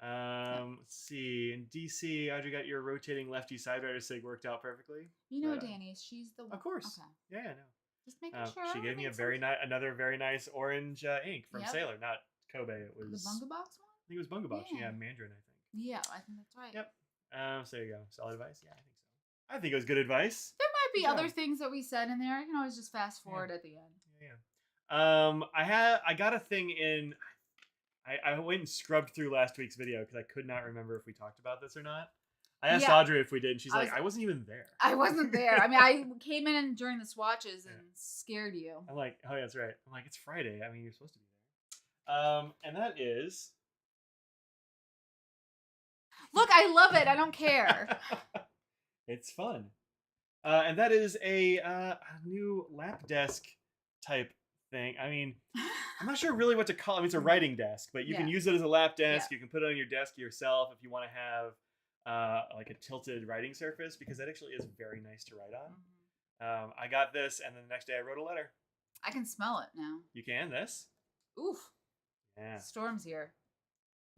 Let's see. In DC, Audrey got your rotating lefty side rider sig worked out perfectly. You know, Danny, she's the one. Of course. Okay. Yeah, I know. Just making sure. She gave me another very nice orange ink from Sailor, not Kobe. It was the Bunga Box one. I think it was Bunga Box. Yeah, Mandarin, I think. Yeah, I think that's right. Yep. So there you go. Solid advice. Yeah, I think so. I think it was good advice. There might be other things that we said in there. I can always just fast forward at the end. I got a thing in. I went and scrubbed through last week's video because I could not remember if we talked about this or not. I asked Audrey if we did, and she's I wasn't even there. I wasn't there. I mean, I came in during the swatches and scared you. I'm like, oh, yeah, that's right. I'm like, it's Friday. I mean, you're supposed to be there. And that is... Look, I love it. I don't care. It's fun. And that is a new lap desk type thing. I mean, I'm not sure really what to call it. I mean, it's a writing desk, but you can use it as a lap desk. You can put it on your desk yourself if you want to have like a tilted writing surface, because that actually is very nice to write on. I got this, and then the next day I wrote a letter. I can smell it now. You can? This? Oof. Yeah. Storm's here.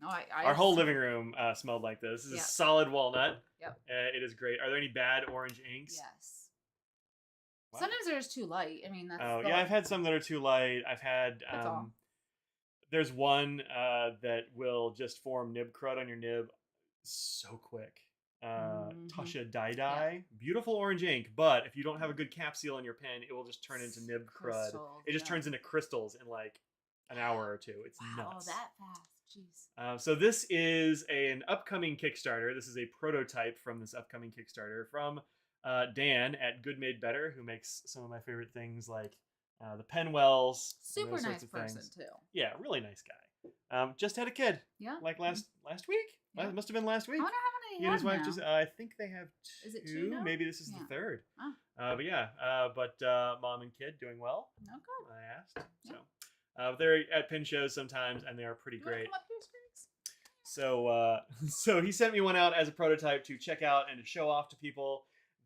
No, Our whole living room smelled like this. This is a solid walnut. Yep. It is great. Are there any bad orange inks? Yes. Wow. Sometimes they're just too light. I mean, that's. Oh yeah, I've had some that are too light. I've had. There's one that will just form nib crud on your nib so quick. Tasha Dye Dye, beautiful orange ink, but if you don't have a good cap seal on your pen, it will just turn into nib crud. It just turns into crystals in like an hour or two. It's nuts. Oh, that fast. Jeez. So this is an upcoming Kickstarter. This is a prototype from this upcoming Kickstarter from Dan at Good Made Better, who makes some of my favorite things like the Penwells, super nice person things. too. Yeah, really nice guy. Just had a kid. Yeah. Like last week. Yeah. Must have been last week. I wonder how many He and his wife now. just. I think they have 2. Is it 2 now? Maybe this is the 3rd. Oh. But yeah. Mom and kid doing well. Oh, good. I asked. Yeah. So they're at pin shows sometimes, and they are pretty great. Come up here, Spriggs? So so he sent me one out as a prototype to check out and to show off to people.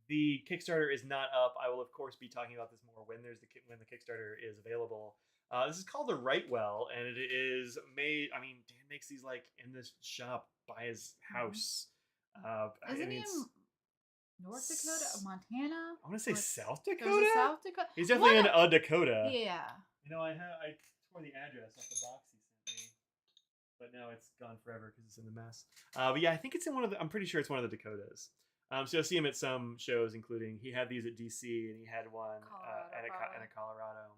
The Kickstarter is not up. I will of course be talking about this more when when the Kickstarter is available. This is called the Rightwell, and it is made. I mean, Dan makes these like in this shop by his house. Isn't he in North Dakota or Montana? I want to say South Dakota. There's a South Dakota. He's definitely in a Dakota. Yeah. You know, I tore the address off the box he sent me, but now it's gone forever because it's in the mess. But yeah, I think it's in one of the. I'm pretty sure it's one of the Dakotas. So you'll see him at some shows, including he had these at DC and he had one at Colorado.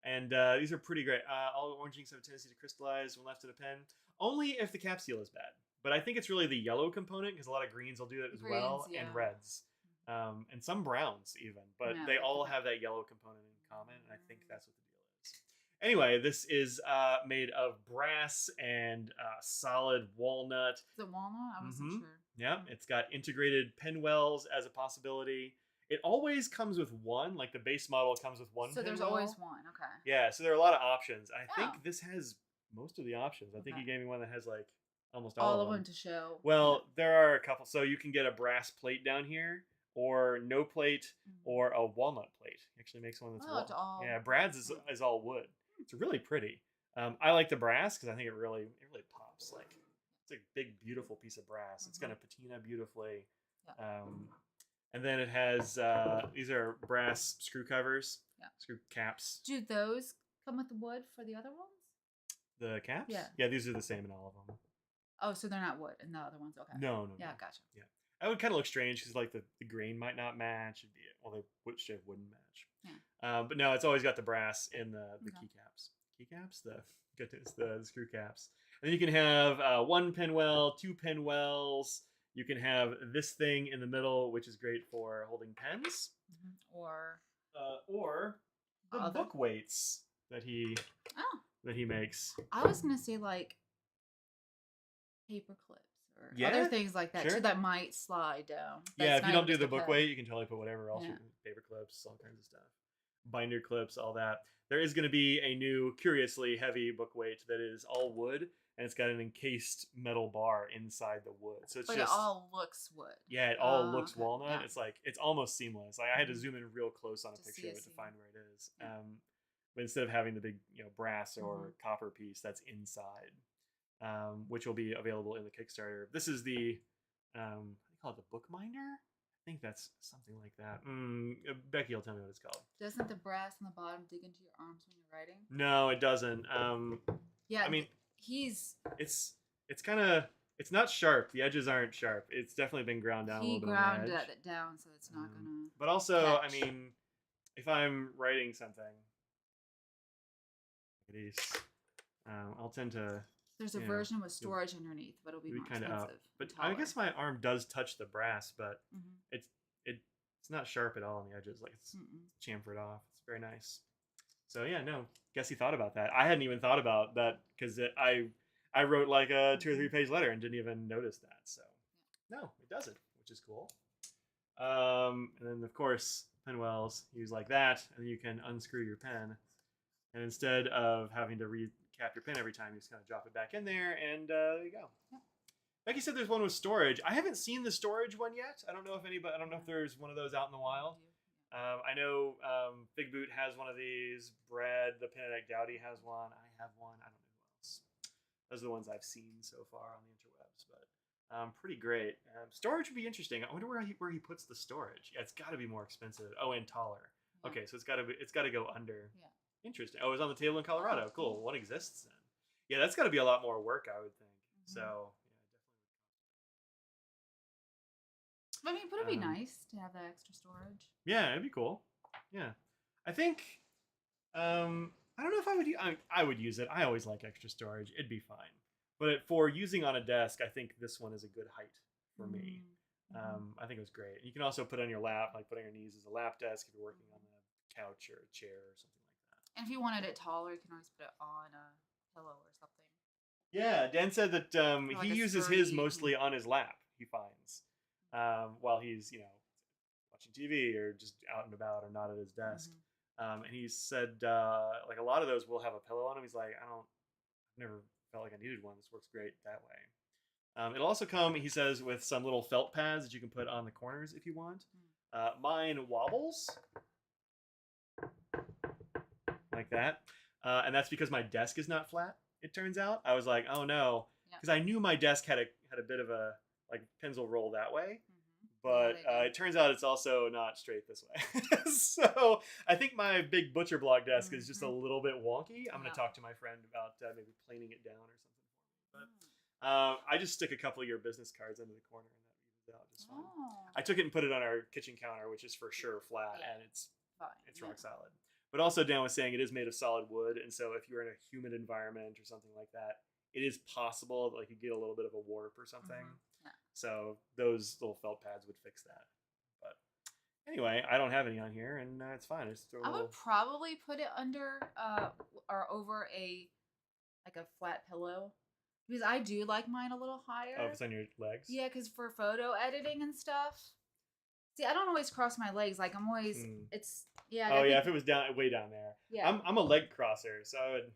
And these are pretty great. All orange inks have a tendency to crystallize when left in a pen, only if the cap seal is bad. But I think it's really the yellow component because a lot of greens will do that as well, and reds, and some browns even. But they all have that yellow component in common, and I think that's what the deal is. Anyway, this is made of brass and solid walnut. Is it walnut? I wasn't sure. Yeah, it's got integrated Penwells as a possibility. It always comes with one, like the base model comes with one. So there's always one, okay. Yeah, so there are a lot of options. I think this has most of the options. I think he gave me one that has like almost all of them to show. Well, there are a couple. So you can get a brass plate down here, or no plate, or a walnut plate. He actually makes one that's all. Yeah, Brad's is all wood. It's really pretty. I like the brass because I think it really pops. Like it's a big, beautiful piece of brass. It's gonna patina beautifully. Yeah. And then it has these are brass screw covers, screw caps. Do those come with the wood for the other ones? The caps? Yeah. Yeah, these are the same in all of them. Oh, so they're not wood in the other ones? Okay. No. Yeah, gotcha. Yeah. That would kind of look strange because like the grain might not match. They wouldn't match. Yeah. But no, it's always got the brass in the keycaps. Keycaps? The screw caps. And then you can have one Penwell, 2 Penwells. You can have this thing in the middle, which is great for holding pens, or the book weights that he makes. I was gonna say like paper clips or other things like that too that might slide down. If you don't do the book weight, you can totally put whatever else. Paper clips, all kinds of stuff, binder clips, all that. There is going to be a new, curiously heavy book weight that is all wood. And it's got an encased metal bar inside the wood, so it's it all looks wood. Yeah, it all looks walnut. Yeah. It's like it's almost seamless. Like I had to zoom in real close on a picture of it to find where it is. Yeah. But instead of having the big, brass or copper piece, that's inside, which will be available in the Kickstarter. This is the, what do you call it, the bookminder? I think that's something like that. Becky will tell me what it's called. Doesn't the brass on the bottom dig into your arms when you're writing? No, it doesn't. Yeah, I mean. It's kind of it's not sharp. The edges aren't sharp. It's definitely been ground down a little bit. He ground it down so it's not gonna. But also, catch. I mean, if I'm writing something, I'll tend to. There's a version with storage underneath, but it'll be more expensive. Up. But I guess my arm does touch the brass, but it's not sharp at all on the edges. Like it's chamfered off. It's very nice. So yeah, no. Guess he thought about that. I hadn't even thought about that because I wrote like a 2 or 3 page letter and didn't even notice that. So no, it doesn't, which is cool. And then of course Penwells use like that, and then you can unscrew your pen, and instead of having to recap your pen every time, you just kind of drop it back in there, and there you go. Yeah. Becky said there's one with storage. I haven't seen the storage one yet. I don't know if there's one of those out in the wild. I know Big Boot has one of these. Brad, the Penedeck Dowdy, has one. I have one. I don't know who else. Those are the ones I've seen so far on the interwebs, but pretty great. Storage would be interesting. I wonder where he puts the storage. Yeah, it's got to be more expensive. Oh, and taller. Yeah. Okay, so it's got to go under. Yeah. Interesting. Oh, it was on the table in Colorado. Cool. One exists then. Yeah, that's got to be a lot more work, I would think. So. I mean, but it'd be nice to have that extra storage. Yeah, it'd be cool. Yeah, I think. I don't know if I would. I would use it. I always like extra storage. It'd be fine. But for using on a desk, I think this one is a good height for me. I think it was great. You can also put it on your lap, like put on your knees as a lap desk if you're working on a couch or a chair or something like And if you wanted it taller, you can always put it on a pillow or something. Yeah, Dan said that Like he a uses his sturdy- mostly on his lap. He finds while he's watching TV or just out and about or not at his desk. And he said like a lot of those will have a pillow on them. He's like, I've never felt like I needed one. This works great that way. It'll also come, he says, with some little felt pads that you can put on the corners if you want. Mine wobbles like that, and that's because my desk is not flat. It turns out I was like, oh no, because I knew my desk had a bit of a like pencil roll that way, but it turns out it's also not straight this way. So I think my big butcher block desk is just a little bit wonky. I'm going to talk to my friend about maybe planing it down or something. But I just stick a couple of your business cards into the corner and that evens out just fine. I took it and put it on our kitchen counter, which is for sure flat, and it's rock solid. But also, Dan was saying it is made of solid wood, and so if you're in a humid environment or something like that, it is possible that like you get a little bit of a warp or something. So those little felt pads would fix that. But anyway, I don't have any on here, and it's fine. I would probably put it under or over a flat pillow, because I do like mine a little higher. Oh, if it's on your legs? Yeah, because for photo editing and stuff. See, I don't always cross my legs. Like I'm always, it's Oh yeah, if it was way down there. Yeah. I'm a leg crosser, so I would.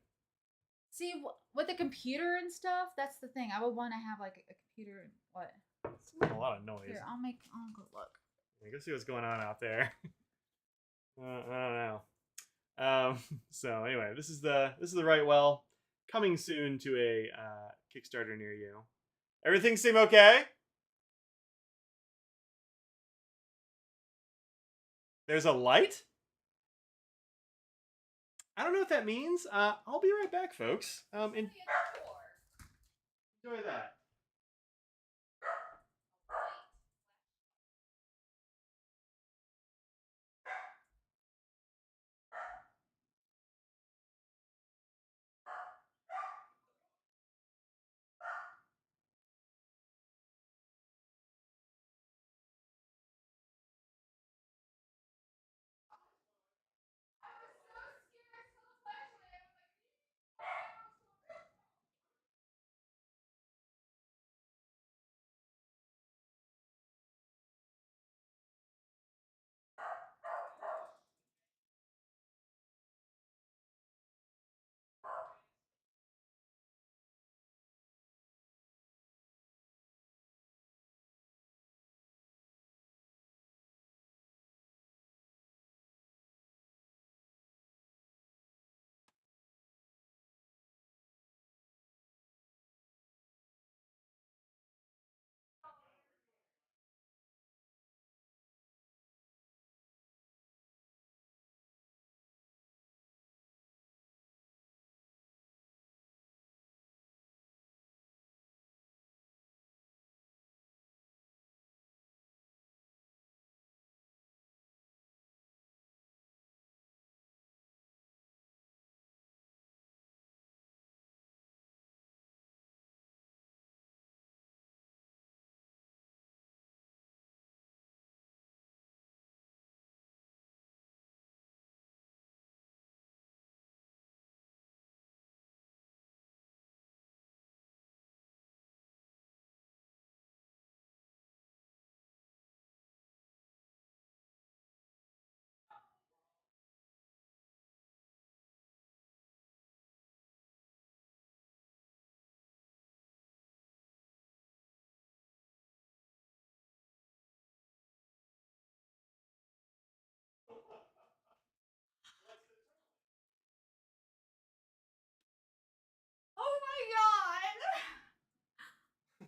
See, with the computer and stuff, that's the thing. I would want to have like a computer and what? It's a lot of noise. Here, I'll go look. Go see what's going on out there. I don't know. So anyway, this is the right well, coming soon to a Kickstarter near you. Everything seem okay? There's a light? I don't know what that means. I'll be right back, folks. Enjoy that.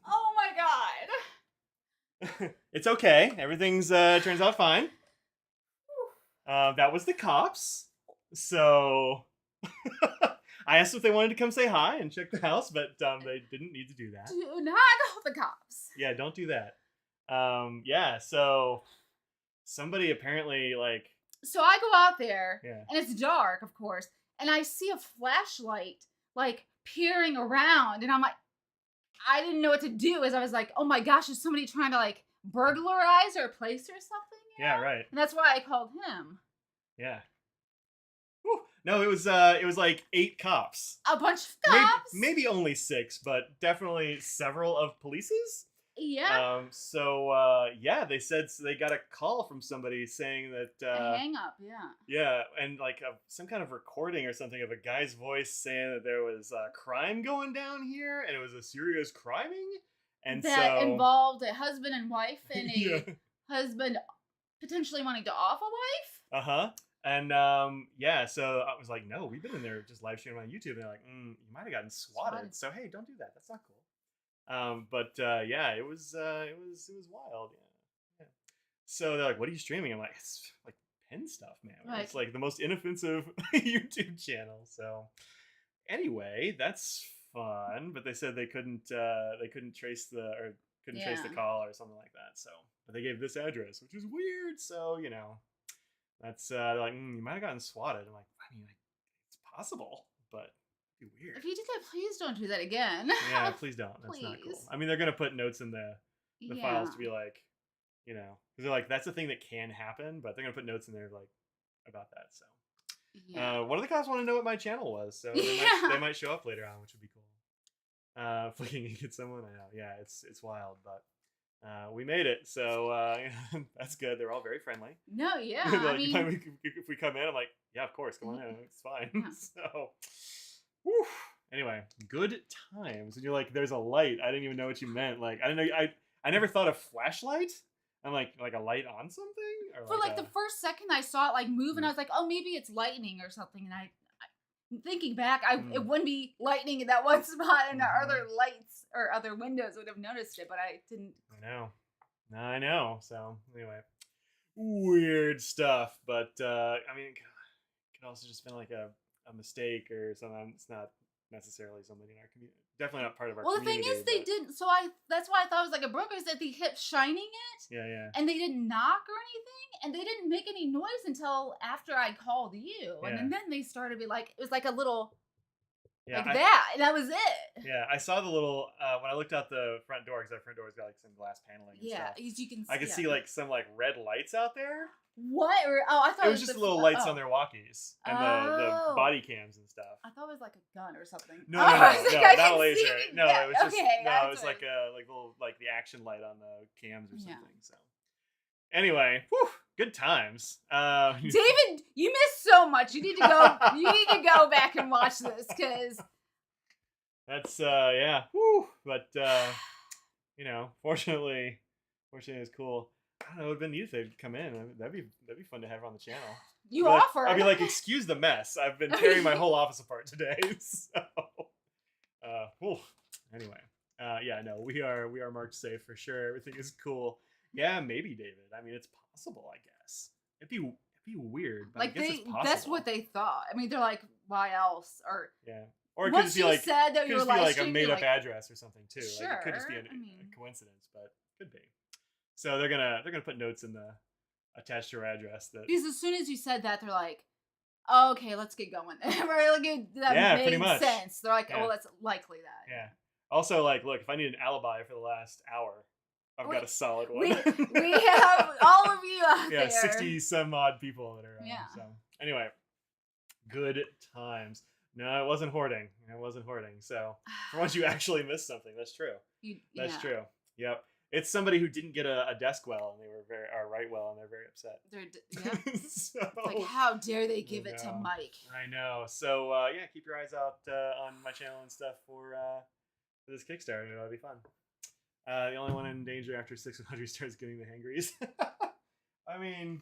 Oh my god! It's okay. Everything's turns out fine. That was the cops. So I asked if they wanted to come say hi and check the house, but they didn't need to do that. Do not call the cops. Yeah, don't do that. Yeah, so somebody apparently like. So I go out there, and it's dark, of course, and I see a flashlight like peering around, and I'm like, I didn't know what to do. As I was like, oh my gosh, is somebody trying to like burglarize our place or something? Yeah, right. And that's why I called him. Yeah. Whew. No, it was like 8 cops. A bunch of cops. Maybe only 6, but definitely several of polices. Yeah. Yeah, they said they got a call from somebody saying that a hang up, yeah. Yeah, and like some kind of recording or something of a guy's voice saying that there was a crime going down here, and it was a serious criming, and that involved a husband and wife, and a husband potentially wanting to off a wife. And yeah, so I was like, no, we've been in there just live streaming on YouTube, and they're like, you might have gotten swatted. So hey, don't do that. That's not cool. Yeah, it was wild. Yeah. So they're like, what are you streaming? I'm like, it's like pen stuff, man. Right. It's like the most inoffensive YouTube channel. So anyway, that's fun. But they said they couldn't trace trace the call or something like that. So, but they gave this address, which is weird. So that's they're like, you might have gotten swatted. I'm like, I mean, it's possible, but it'd be weird. If you did that, please don't do that again. Yeah, please don't. That's not cool. I mean, they're gonna put notes in the files to be like, because they're like, that's the thing that can happen, but they're gonna put notes in there like about that. So, one of the cops want to know what my channel was, so they might show up later on, which would be cool. If we can get someone, I know. Yeah, it's wild, but we made it, so that's good. They're all very friendly. No, yeah. Like, I mean, if we come in, I'm like, yeah, of course, come on in. It's fine. Yeah. So, whew. Anyway, good times. And you're like, there's a light. I didn't even know what you meant. Like, I didn't know. I never thought of flashlight. I'm like a light on something. Or for like the first second I saw it like move, and I was like, oh, maybe it's lightning or something. And I thinking back, it wouldn't be lightning in that one spot, and our other lights or other windows would have noticed it, but I didn't. I know. So anyway, weird stuff. But I mean, it could also just been like a mistake or something. It's not necessarily something in our community. Definitely not part of our community. Well, the thing is, they didn't. So that's why I thought it was like a broker, is that they kept shining it. Yeah. And they didn't knock or anything, and they didn't make any noise until after I called you, and then they started to be like, it was like a little. That, and that was it. Yeah, I saw the little when I looked out the front door, because our front door's got like some glass paneling. And stuff. You can. I could see like some like red lights out there. What? I thought it was just little lights on their walkies and the body cams and stuff. I thought it was like a gun or something. No, not a laser. No, it was just it was like little like the action light on the cams or something. So anyway, good times. David, you missed so much. You need to go. You need to go back and watch this, because that's But fortunately, it was cool. I don't know. It would have been neat if they'd come in. That'd be fun to have on the channel. You offered. I'd be like, excuse the mess. I've been tearing my whole office apart today. So, anyway, we are marked safe for sure. Everything is cool. Yeah, maybe David. I mean, it's possible. I guess it'd be weird, but like I guess it's possible. That's what they thought. I mean, they're like, why else? Or or it could just be like said that you were like a made up address or something too. Sure, like it could just be a coincidence, but it could be. So they're gonna put notes in the attached to your address because as soon as you said that, they're like, oh, okay, let's get going. That made pretty much. sense. They're like, oh, that's likely that. Yeah. Also, like, look, if I need an alibi for the last hour, I've got a solid one. We have all of you out there. 60 some odd people that are on. So anyway, good times. No, it wasn't hoarding. So for once you actually missed something, that's true. That's true. Yep. It's somebody who didn't get a desk well, and they were write well, and they're very upset. So, it's like, how dare they give it to Mike? I know. So keep your eyes out on my channel and stuff for this Kickstarter. It'll be fun. The only one in danger after 600 starts getting the hangries. I mean,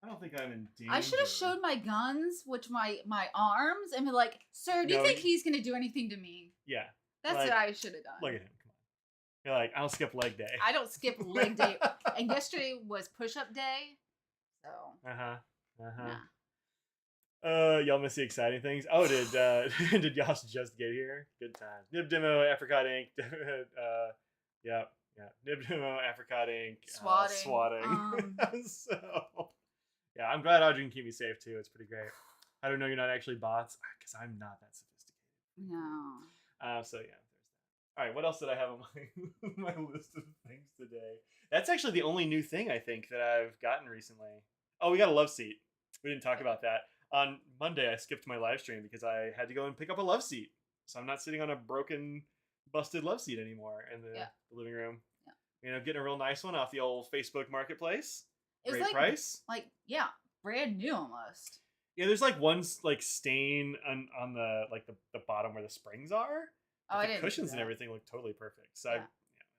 I don't think I'm in danger. I should have showed my guns, my arms, and be like, sir, do you think he's going to do anything to me? Yeah. That's what I should have done. Look at him. You're like, I don't skip leg day. I don't skip leg day. And yesterday was push-up day. So. Y'all miss the exciting things? Oh, did y'all just get here? Good times. Nib Demo, Apricot Ink. Yep. Nib Demo, Apricot Ink. Swatting. So, yeah, I'm glad Audrey can keep me safe too. It's pretty great. I don't know you're not actually bots, because I'm not that sophisticated. No. So yeah. All right, what else did I have on my list of things today? That's actually the only new thing I think that I've gotten recently. Oh, we got a love seat. We didn't talk about that. on Monday I skipped my live stream because I had to go and pick up a love seat. So I'm not sitting on a broken, busted love seat anymore in the living room. Yeah. You know, getting a real nice one off the old Facebook Marketplace. Great price. Like, yeah, brand new almost. Yeah, there's like one like stain on the like the bottom where the springs are. Oh, the cushions and everything look totally perfect. So I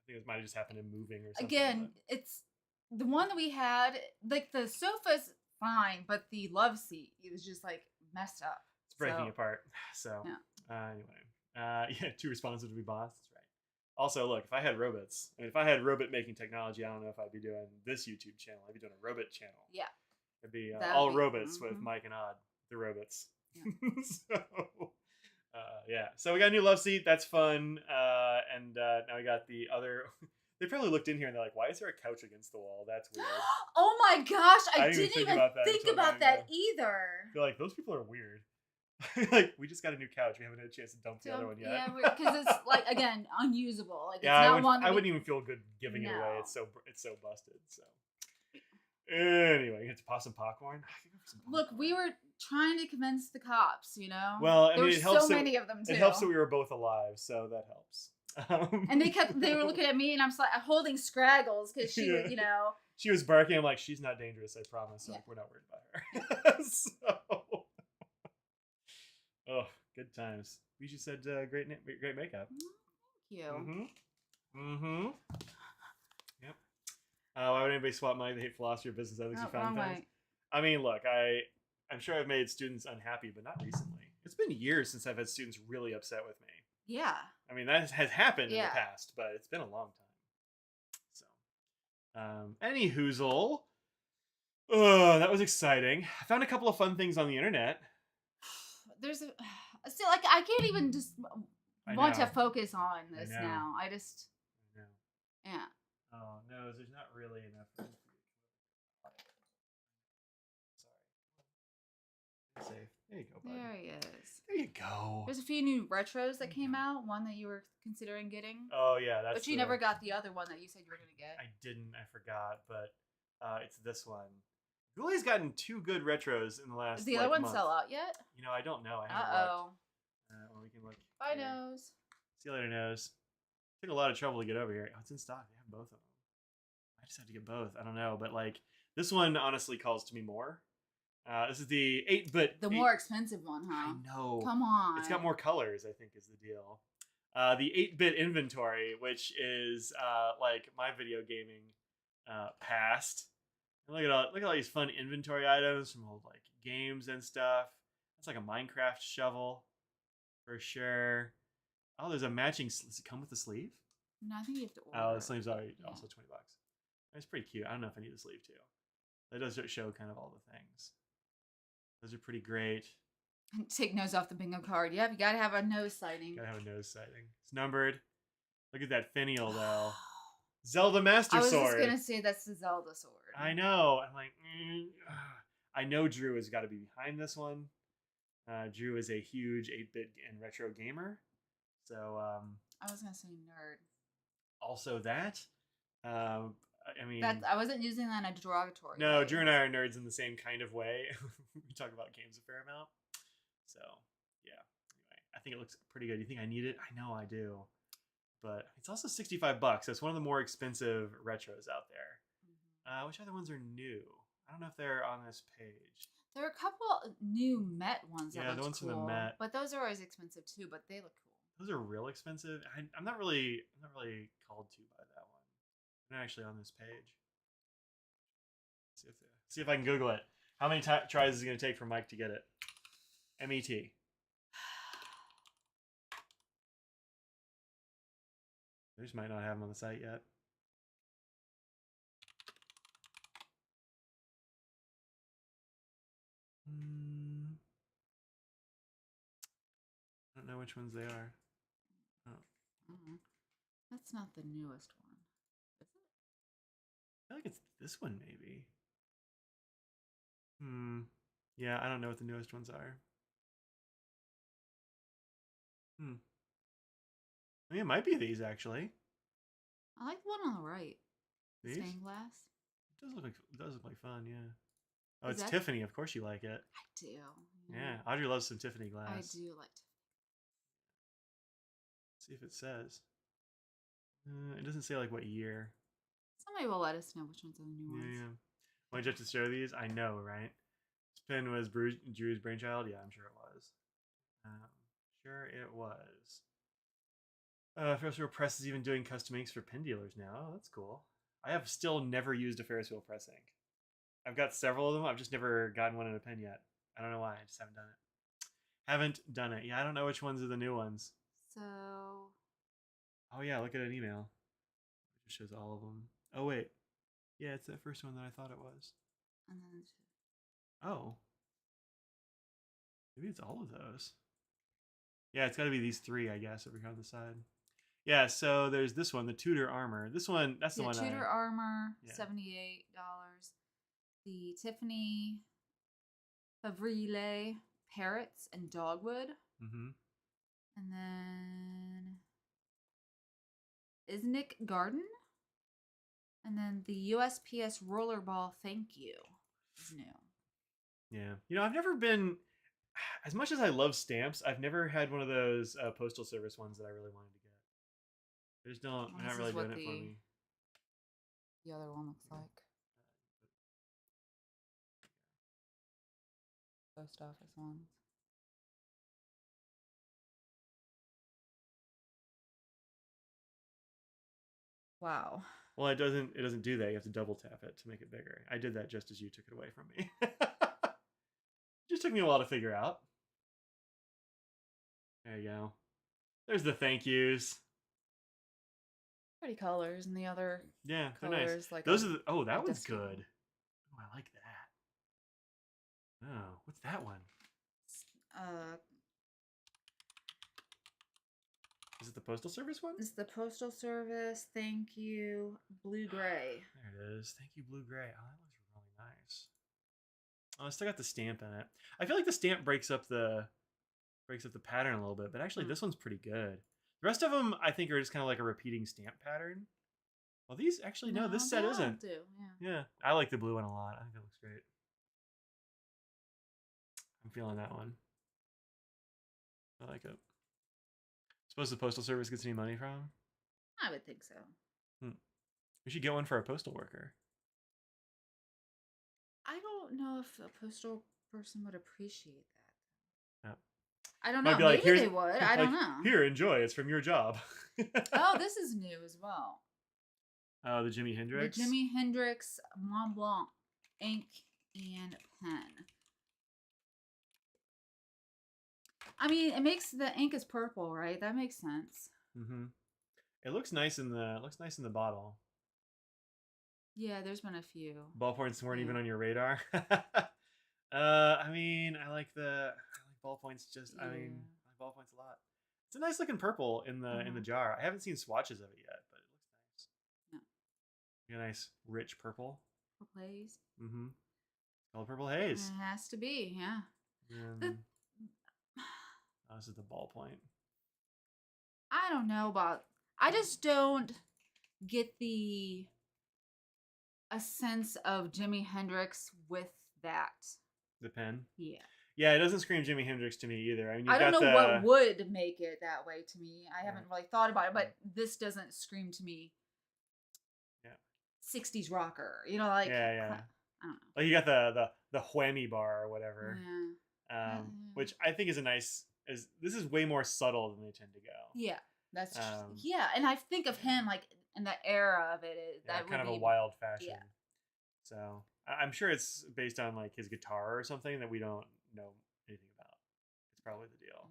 think it might have just happened in moving or something. Again, it's the one that we had. Like the sofa's fine, but the love seat, it was just like messed up. It's breaking apart. So anyway, yeah, too responsive to be boss. That's right. Also, look, if I had robots, I mean, if I had robot making technology, I don't know if I'd be doing this YouTube channel. I'd be doing a robot channel. Yeah. It'd be all robots with Mike and Odd, the robots. Yeah. So we got a new love seat. That's fun. And now we got the other. They probably looked in here and they're like, "Why is there a couch against the wall? That's weird." Oh my gosh, I didn't even think about that either. I feel like those people are weird. Like, we just got a new couch. We haven't had a chance to dump the other one yet. Yeah, because it's like, again, unusable. Like, it's not one. I wouldn't even feel good giving it away. It's so busted. So anyway, get to pop some popcorn. Look, we were trying to convince the cops. You know. Well, I mean, it helps. So many of them too. It helps that we were both alive, so that helps. And they were looking at me, and I'm like holding Scraggles because she, you know, she was barking. I'm like, she's not dangerous, I promise. So we're not worried about her. So. Oh, good times. You said great makeup. Thank you. Yep. Why would anybody swap money? They hate philosophy or business ethics or found things? Right. I mean, look, I'm sure I've made students unhappy, but not recently. It's been years since I've had students really upset with me. Yeah. I mean, that has happened in the past, but it's been a long time. So, any hoozle. Oh, that was exciting. I found a couple of fun things on the internet. There's still like I can't even just want to focus on this now. I know. Yeah. Oh no, there's not really enough room for you. Sorry. Safe. There you go, bud. There he is. There you go. There's a few new retros that came out. One that you were considering getting. Oh yeah, that's. But you never got the other one that you said you were gonna get. I didn't. I forgot, but it's this one. Julie's gotten 2 good retros in the last. Does the other one sell out yet? You know, I don't know. I haven't looked. Well, we can look. Bye, Nose. See you later, Nose. Took a lot of trouble to get over here. Oh, it's in stock. They have both of them. I just have to get both. I don't know, but like this one honestly calls to me more. This is the 8-bit. The more expensive one, huh? I know. Come on. It's got more colors, I think, is the deal. The 8-bit inventory, which is like my video gaming past. And look at all these fun inventory items from old like games and stuff. It's like a Minecraft shovel, for sure. Oh, there's a matching. Does it come with the sleeve? No, I think you have to order. Oh, the sleeve's already also $20. It's pretty cute. I don't know if I need the sleeve too. That does show kind of all the things. Those are pretty great. Take Nose off the bingo card. Yep, you gotta have a nose sighting. Gotta have a nose sighting. It's numbered. Look at that finial though. Zelda Master Sword. I was just gonna say that's the Zelda sword. I know. I'm like, I know Drew has got to be behind this one. Drew is a huge 8-bit and retro gamer, so I was gonna say nerd. Also, that. I mean, I wasn't using that in a derogatory. No, way. Drew and I are nerds in the same kind of way. We talk about games a fair amount. So yeah. Anyway, I think it looks pretty good. You think I need it? I know I do. But it's also $65. So it's one of the more expensive retros out there. Which other ones are new? I don't know if they're on this page. There are a couple new Met ones. Yeah, the ones from the Met. But those are always expensive too. But they look cool. Those are real expensive. I'm not really called to by that one. I'm not actually on this page. See if I can Google it. How many tries is it going to take for Mike to get it? MET. They just might not have them on the site yet. I don't know which ones they are. Oh. That's not the newest one, is it? I feel like it's this one, maybe. Yeah, I don't know what the newest ones are. I mean, it might be these, actually. I like the one on the right. These? Stained glass. It does look like fun, yeah. Oh, Is it's that? Tiffany. Of course you like it. I do. Yeah, Audrey loves some Tiffany glass. I do like. See if it says. It doesn't say like what year. Somebody will let us know which ones are the new ones. Yeah. Why'd you have to show these? I know, right? This pen was Drew's brainchild. Yeah, I'm sure it was. Sure it was. Ferris wheel press is even doing custom inks for pen dealers now. Oh, that's cool. I have still never used a Ferris wheel press ink. I've got several of them. I've just never gotten one in a pen yet. I don't know why. I just haven't done it. Haven't done it. Yeah, I don't know which ones are the new ones. So. Oh yeah, look at an email. It just shows all of them. Oh wait. Yeah, it's that first one that I thought it was. And then. Oh. Maybe it's all of those. Yeah, it's got to be these three, I guess, over here on the side. Yeah, so there's this one, the Tudor Armor. This one, that's the one. Tudor Armor, $78. The Tiffany Favrile Parrots and Dogwood. Mm-hmm. And then Isnick Garden. And then the USPS Rollerball Thank You is new. Yeah. You know, I've never been, as much as I love stamps, I've never had one of those Postal Service ones that I really wanted to get. They just don't, they're not really doing it for me. The other one looks like. Post office ones. Wow. Well, it doesn't do that. You have to double tap it to make it bigger. I did that just as you took it away from me. Just took me a while to figure out. There you go. There's the thank yous. Pretty colors, and the other they're colors nice. like those are the, that one's good. Oh, I like that. Oh, what's that one? Is it the Postal Service one? It's the Postal Service. Thank you, blue gray. There it is. Thank you, blue gray. Oh, that looks really nice. Oh, I still got the stamp in it. I feel like the stamp breaks up the pattern a little bit, but actually this one's pretty good. The rest of them, I think, are just kind of like a repeating stamp pattern. Well, these actually no, this set isn't. Yeah, I like the blue one a lot. I think it looks great. I'm feeling that one. I like it. Suppose the Postal Service gets any money from? I would think so. We should get one for a postal worker. I don't know if a postal person would appreciate that. Yeah. I don't know. Maybe like, they would. I don't know. Here, enjoy. It's from your job. Oh, this is new as well. Oh, the Jimi Hendrix? The Jimi Hendrix Mont Blanc ink and pen. I mean, it makes the ink is purple, right? That makes sense. Mm-hmm. It looks nice in the bottle. Yeah, there's been a few. Ballpoints weren't even on your radar. I mean, I like ballpoints. I like ballpoints a lot. It's a nice looking purple in the jar. I haven't seen swatches of it yet, but it looks nice. Yeah. A nice rich purple. Purple haze. Mm-hmm. Called Purple Haze. It has to be, yeah. This is the ballpoint. I don't know about. I just don't get a sense of Jimi Hendrix with that. The pen? Yeah. Yeah, it doesn't scream Jimi Hendrix to me either. I mean, I don't know what would make it that way to me. I haven't really thought about it, but this doesn't scream to me. Yeah. 60s rocker, you know, like. Yeah. I don't know. Like you got the whammy bar or whatever. Yeah. Which I think is this is way more subtle than they tend to go. Yeah, that's yeah, and I think of him like in the era of it. That kind of a wild fashion. Yeah. So I'm sure it's based on like his guitar or something that we don't know anything about. It's probably the deal.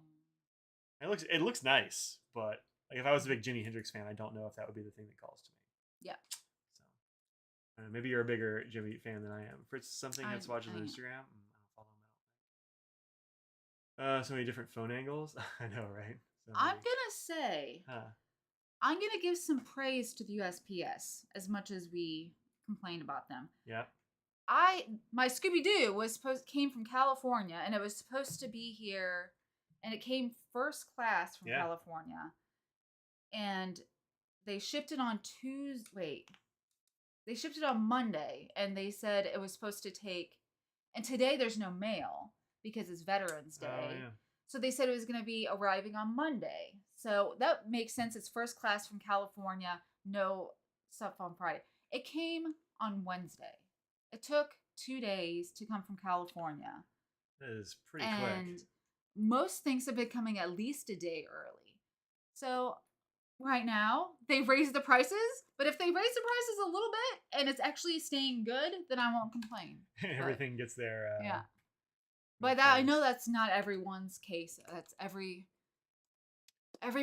It looks nice, but like if I was a big Jimi Hendrix fan, I don't know if that would be the thing that calls to me. Yeah. So maybe you're a bigger Jimi fan than I am. If it's something that's watching on Instagram, I don't follow him. So many different phone angles. I know, right? I'm gonna say, I'm gonna give some praise to the USPS as much as we complain about them. Yeah. My Scooby Doo came from California, and it was supposed to be here, and it came first class from California, and they shipped it on Tuesday. They shipped it on Monday, and they said it was supposed to take And today there's no mail because it's Veterans Day. Oh, yeah. So they said it was going to be arriving on Monday. So that makes sense. It's first class from California. No stuff on Friday. It came on Wednesday. It took 2 days to come from California. That is pretty quick. And most things have been coming at least a day early. So right now they've raised the prices, but if they raise the prices a little bit and it's actually staying good, then I won't complain. Everything gets there. Yeah. But that, I know that's not everyone's case. That's every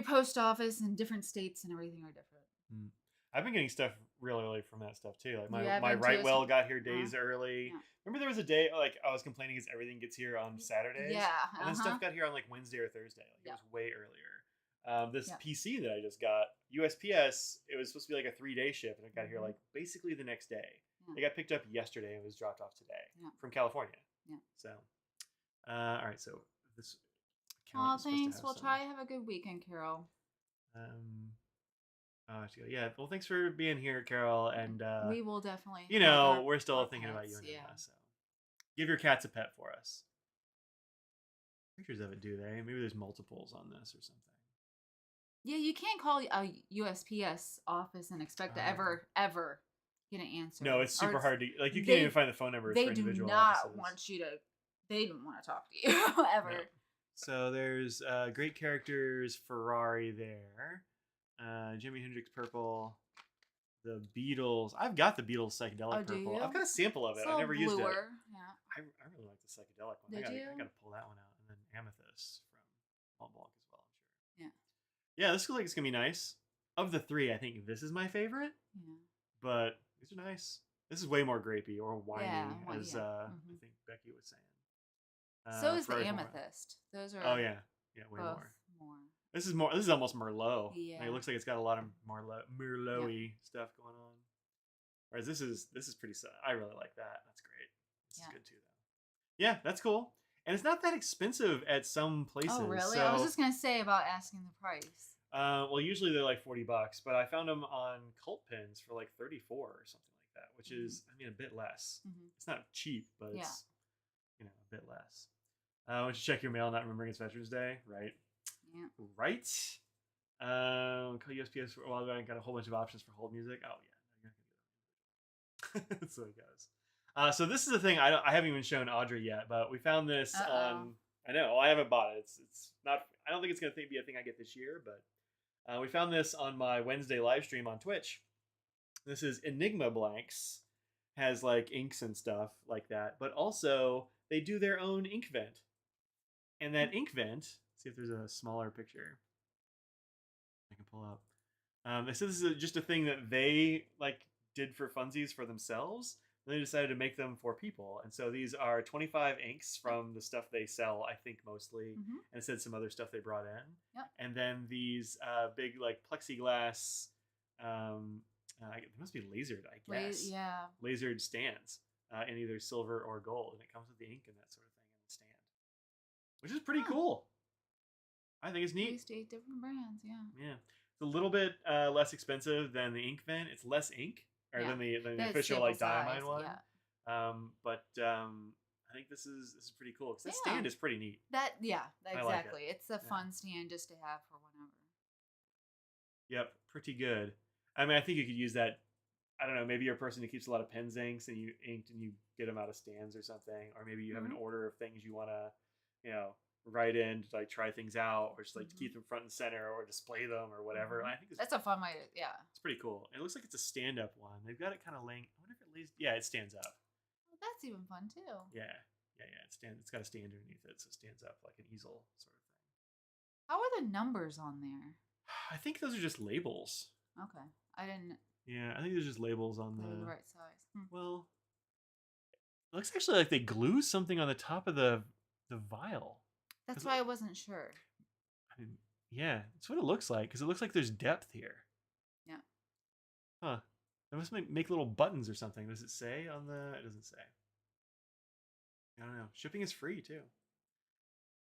post office in different states and everything are different. I've been getting stuff real early from that stuff too. Like my Rightwell got here days early. Yeah. Remember there was a day like I was complaining because everything gets here on Saturdays. Yeah. And then stuff got here on like Wednesday or Thursday. Like it was way earlier. This PC that I just got, USPS, it was supposed to be like a 3-day ship and it got here like basically the next day. It got picked up yesterday and was dropped off today from California. Yeah. So all right, so this thanks. We'll try to have a good weekend, Carol. Yeah. Well, thanks for being here, Carol, and we will definitely. We're still thinking about you and Emma, so give your cats a pet for us. Pictures of it, do they? Maybe there's multiples on this or something. Yeah, you can't call a USPS office and expect to ever get an answer. No, it's super hard to like. You can't even find the phone numbers. They for individual do not offices. want you to. They don't want to talk to you ever. No. So there's great characters. Ferrari there. Jimi Hendrix purple, the Beatles. I've got the Beatles psychedelic purple. I've got a sample of it. I've never used it. Yeah. I really like the psychedelic one. I gotta pull that one out. And then Amethyst from Mont Blanc as well, I'm sure. Yeah, this looks like it's gonna be nice. Of the three, I think this is my favorite. Yeah. But these are nice. This is way more grapey or winey, as I think Becky was saying. So is the Amethyst. Those are. Oh yeah, way more. This is almost Merlot. Yeah. Like, it looks like it's got a lot of Merlot-y stuff going on. Whereas this is pretty. I really like that. That's great. This is good too, though. Yeah, that's cool. And it's not that expensive at some places. Oh really? So, I was just gonna say about asking the price. Well, usually they're like $40, but I found them on Cult Pins for like 34 or something like that, which is, a bit less. It's not cheap, but it's, a bit less. Why don't you check your mail, not remembering it's Veterans Day, right? Yeah. Right. Call USPS for a while ago. I got a whole bunch of options for hold music. Oh yeah, that's the way it goes. So this is the thing I haven't even shown Audrey yet, but we found this on. I know I haven't bought it. It's not. I don't think it's gonna be a thing I get this year, but we found this on my Wednesday live stream on Twitch. This is Enigma blanks. Has like inks and stuff like that, but also they do their own ink vent, and that ink vent. See if there's a smaller picture I can pull up. This is just a thing that they did for funsies for themselves. They decided to make them for people, and so these are 25 inks from the stuff they sell, I think mostly, and it said some other stuff they brought in. Yep. And then these big plexiglass. They must be lasered, I guess. Lasered stands in either silver or gold, and it comes with the ink and that sort of thing in the stand, which is pretty cool. I think it's neat. At least 8 different brands, Yeah. It's a little bit less expensive than the ink vent. It's less ink, than the official diamine one. Yeah. But I think this is pretty cool because that stand is pretty neat. Exactly. Like it's a fun stand just to have for whenever. Yep, pretty good. I mean, I think you could use that. I don't know. Maybe you're a person who keeps a lot of pens inks and you inked and you get them out of stands or something, or maybe you have an order of things you want to, write in to try things out, or just to keep them front and center, or display them, or whatever. And I think that's a fun way. It's pretty cool. And it looks like it's a stand-up one. They've got it kind of laying. I wonder if it lays. Yeah, it stands up. Well, that's even fun too. Yeah. It's got a stand underneath it, so it stands up like an easel sort of thing. How are the numbers on there? I think those are just labels. Okay, I didn't. Yeah, I think there's just labels on the right size. Well, it looks actually like they glue something on the top of the vial. That's why I wasn't sure. I mean, yeah, that's what it looks like, because it looks like there's depth here. Yeah. Huh. They must make little buttons or something. Does it say on the... It doesn't say. I don't know. Shipping is free, too.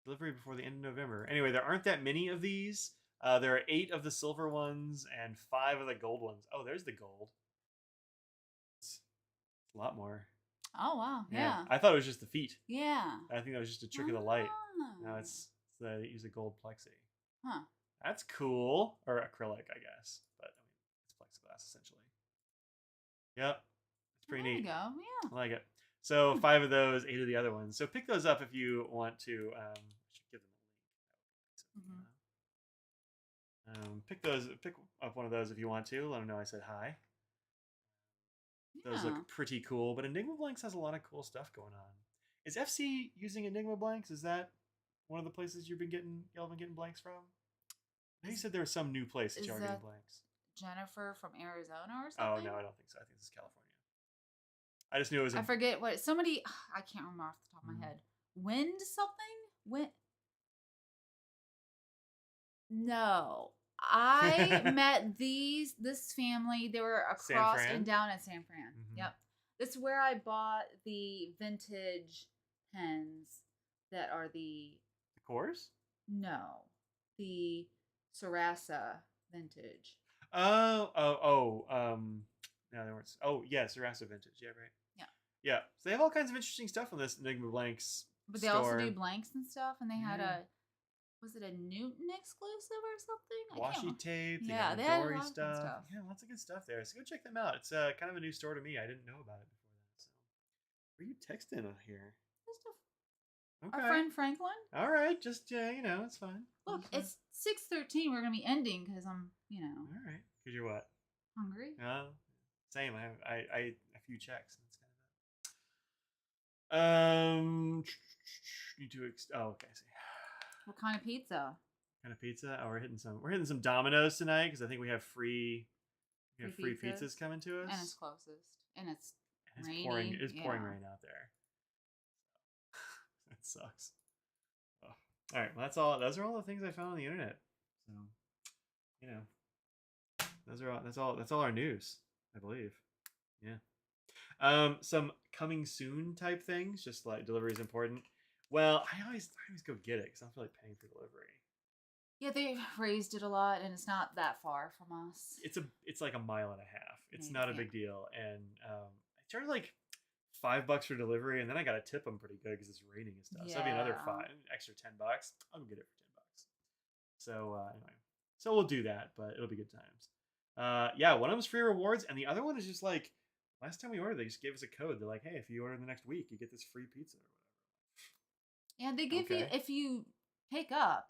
Delivery before the end of November. Anyway, there aren't that many of these. There are 8 of the silver ones and 5 of the gold ones. Oh, there's the gold. It's a lot more. Oh wow, yeah. I thought it was just the feet. Yeah. I think that was just a trick of the light. Now Oh. it's they use a gold plexi. Huh. That's cool. Or acrylic, I guess. But I mean, it's plexiglass essentially. Yep. It's pretty There neat. you go. Yeah. I like it. So 5 of those, 8 of the other ones. So pick those up if you want to. I should give them a link. Pick up one of those if you want to. Let them know I said hi. Those look pretty cool, but Enigma Blanks has a lot of cool stuff going on. Is FC using Enigma Blanks? Is that one of the places y'all been getting blanks from? I know you said there was some new place that y'all are getting blanks. Jennifer from Arizona or Oh something? no, I don't think so. I think this is California. I just knew it was. I forget what somebody. I can't remember off the top of my head. Wind something? Wind. No, I met this family. They were across and down at San Fran. Mm-hmm. Yep, this is where I bought the vintage pens that are the cores. No, the Sarasa vintage. No, they weren't. Oh, yeah, Sarasa vintage. Yeah, right. Yeah. Yeah. So they have all kinds of interesting stuff on this Enigma Blanks. But they also do blanks and stuff, and they had was it a Newton exclusive or something? Washi tape. Yeah, they had a lot of stuff. Yeah, lots of good stuff there. So go check them out. It's kind of a new store to me. I didn't know about it before that. So, what are you texting on here? Okay. Our friend Franklin. All right, just it's fine. Look, it's 6:13. We're gonna be ending because I'm, All right, because you're what? Hungry. Same. I ate a few checks. That's kind of it. Need to. Okay. I see. What kind of pizza? Oh, we're hitting some Domino's tonight because I think we have free pizzas coming to us. And it's closest. And it's rainy. Pouring. It's pouring rain out there. That sucks. Oh. All right. Well, that's all. Those are all the things I found on the internet. So, that's all our news, I believe. Yeah. Some coming soon type things, just like delivery is important. Well, I always go get it because I don't feel like paying for delivery. Yeah, they've raised it a lot, and it's not that far from us. It's like a mile and a half. It's not a big deal, and I charge like $5 for delivery, and then I gotta tip them pretty good because it's raining and stuff. Yeah. So that'd be another extra $10. I'll go get it for $10. So anyway, so we'll do that, but it'll be good times. Yeah, one of them's free rewards, and the other one is just like last time we ordered, they just gave us a code. They're like, hey, if you order the next week, you get this free pizza or whatever. Yeah, they give you if you pick up.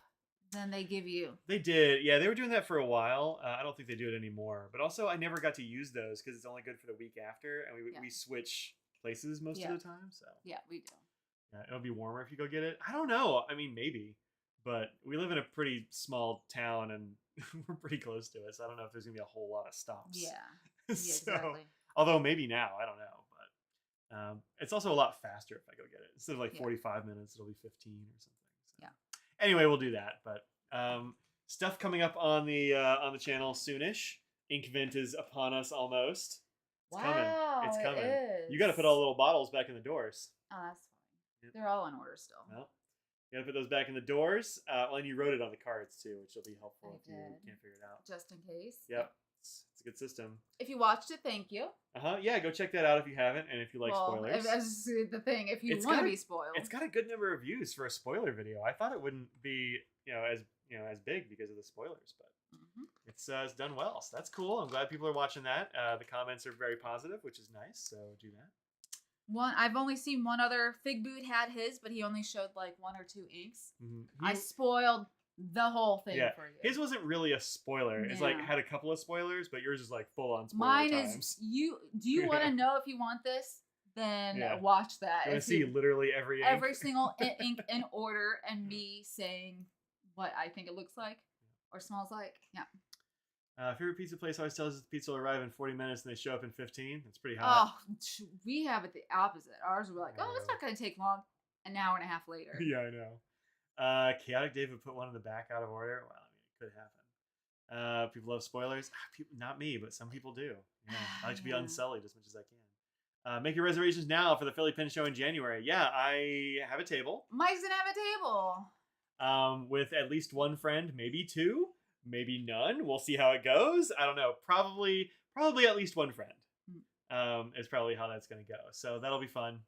Then they give you. They did. Yeah, they were doing that for a while. I don't think they do it anymore. But also, I never got to use those because it's only good for the week after. And we switch places most of the time. So yeah, we do. Yeah, it'll be warmer if you go get it. I don't know. I mean, maybe. But we live in a pretty small town and we're pretty close to it. So I don't know if there's going to be a whole lot of stops. Yeah. Exactly. Although maybe now. I don't know. But it's also a lot faster if I go get it. Instead of like 45 minutes, it'll be 15 or something. So. Yeah. Anyway, we'll do that. But stuff coming up on the channel soonish. Inkvent is upon us almost. It's coming. It's coming. You got to put all the little bottles back in the doors. Oh, that's fine. Yep. They're all in order still. Well, you got to put those back in the doors. And you wrote it on the cards too, which will be helpful if you can't figure it out. Just in case. Yep. It's a good system. If you watched it, thank you. Yeah, go check that out if you haven't, and if you like spoilers. That's the thing. If you want to be spoiled, it's got a good number of views for a spoiler video. I thought it wouldn't be as big because of the spoilers, but it's done well. So that's cool. I'm glad people are watching that. The comments are very positive, which is nice. So do that. I've only seen one other. Fig Boot had his, but he only showed like 1 or 2 inks. I spoiled the whole thing for you. His wasn't really a spoiler. It's like had a couple of spoilers, but yours is like full on spoiler. Mine is do you want to know if you want this? Then watch that. You see literally every ink. Every single ink in order and me saying what I think it looks like or smells like. Yeah. Favorite pizza place always tells us the pizza will arrive in 40 minutes and they show up in 15. That's pretty hot. Oh, we have it the opposite. Ours will be like, it's not going to take long. An hour and a half later. Yeah, I know. Chaotic David put one in the back out of order. Well, I mean, it could happen. People love spoilers. Not me, but some people do. Yeah, I like to be unsullied as much as I can. Make your reservations now for the Philly Pin Show in January. Yeah, I have a table. Mike's gonna have a table. With at least one friend, maybe 2, maybe none. We'll see how it goes. I don't know. Probably at least one friend. is probably how that's going to go. So that'll be fun.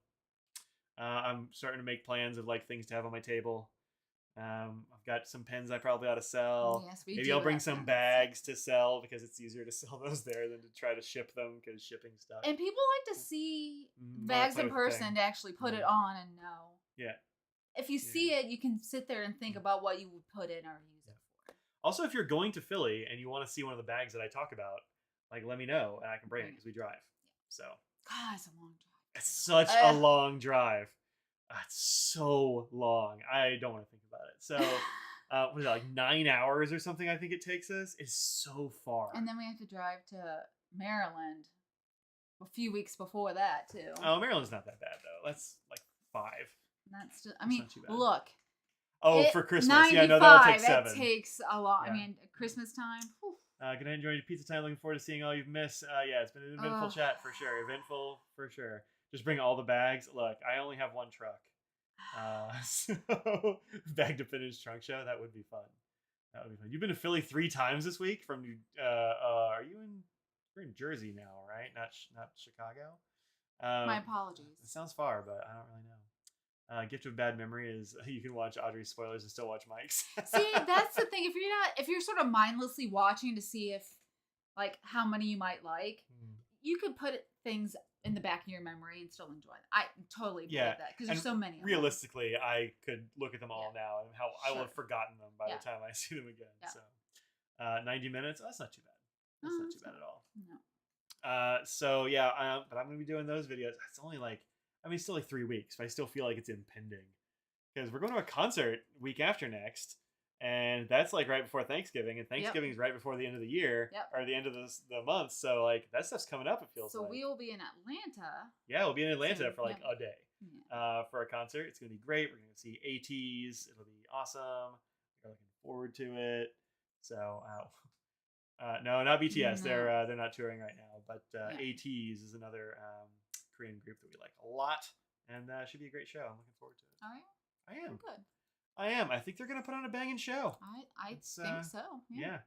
I'm starting to make plans of like things to have on my table. I've got some pens I probably ought to sell. Yes, Maybe I'll bring some bags to sell because it's easier to sell those there than to try to ship them because shipping stuff. And people like to see bags in person to actually put it on and know. Yeah. If you see it, you can sit there and think about what you would put in or use it for. Also, if you're going to Philly and you want to see one of the bags that I talk about, like let me know and I can bring it because we drive. So. God, it's a long drive. It's such a long drive. It's so long. I don't want to think about it. So, what is it, like 9 hours or something? I think it takes us. It's so far. And then we have to drive to Maryland a few weeks before that too. Oh, Maryland's not that bad though. That's like 5. That's just. I mean, look. Oh, for Christmas. Yeah, no, that'll take 7. It takes a lot. Yeah. I mean, Christmas time. Good night, enjoy your pizza time. Looking forward to seeing all you've missed. Yeah, it's been an eventful chat for sure. Eventful for sure. Just bring all the bags. Look, I only have 1 truck. So bag to finish trunk show. That would be fun. That would be fun. You've been to Philly 3 times this week. From are you in? You're in Jersey now, right? Not Chicago. My apologies. It sounds far, but I don't really know. Gift of bad memory is you can watch Audrey's spoilers and still watch Mike's. See, that's the thing. If you're sort of mindlessly watching to see if like how many you might like, you could put things in the back of your memory and still enjoy it. I totally believe that because there's so many. Realistically, I could look at them all now and how I will have forgotten them by the time I see them again. Yeah. So, 90 minutes. Oh, that's not too bad. That's not too bad at all. No. So yeah, but I'm gonna be doing those videos. It's only like, I mean, still like 3 weeks, but I still feel like it's impending because we're going to a concert week after next, and that's like right before Thanksgiving, and Thanksgiving is right before the end of the year or the end of the month. So like that stuff's coming up. It feels like. So we will be in Atlanta. Yeah, we'll be in Atlanta for like a day for a concert. It's gonna be great. We're gonna see ATs. It'll be awesome. We're looking forward to it. So no, not BTS. No. They're not touring right now, but ATs is another Korean group that we like a lot, and should be a great show. I'm looking forward to it. All right. I am. Good. I am. I think they're gonna put on a banging show. I think so. Yeah.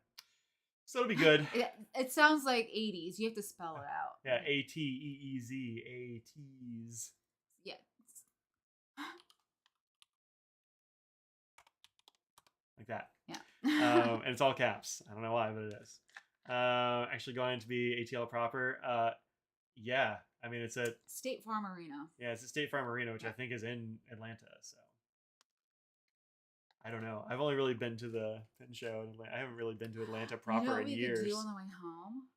So it'll be good. It sounds like 80s. You have to spell it out. Yeah, ATEEZ, ATs. Yeah. Like that. Yeah. And it's all caps. I don't know why, but it is. Actually going to be ATL proper. Yeah. I mean, it's a State Farm Arena. Yeah, it's a State Farm Arena, which I think is in Atlanta. So I don't know. I've only really been to the Penn show in Atlanta. I haven't really been to Atlanta proper in years. What we could do on the way home?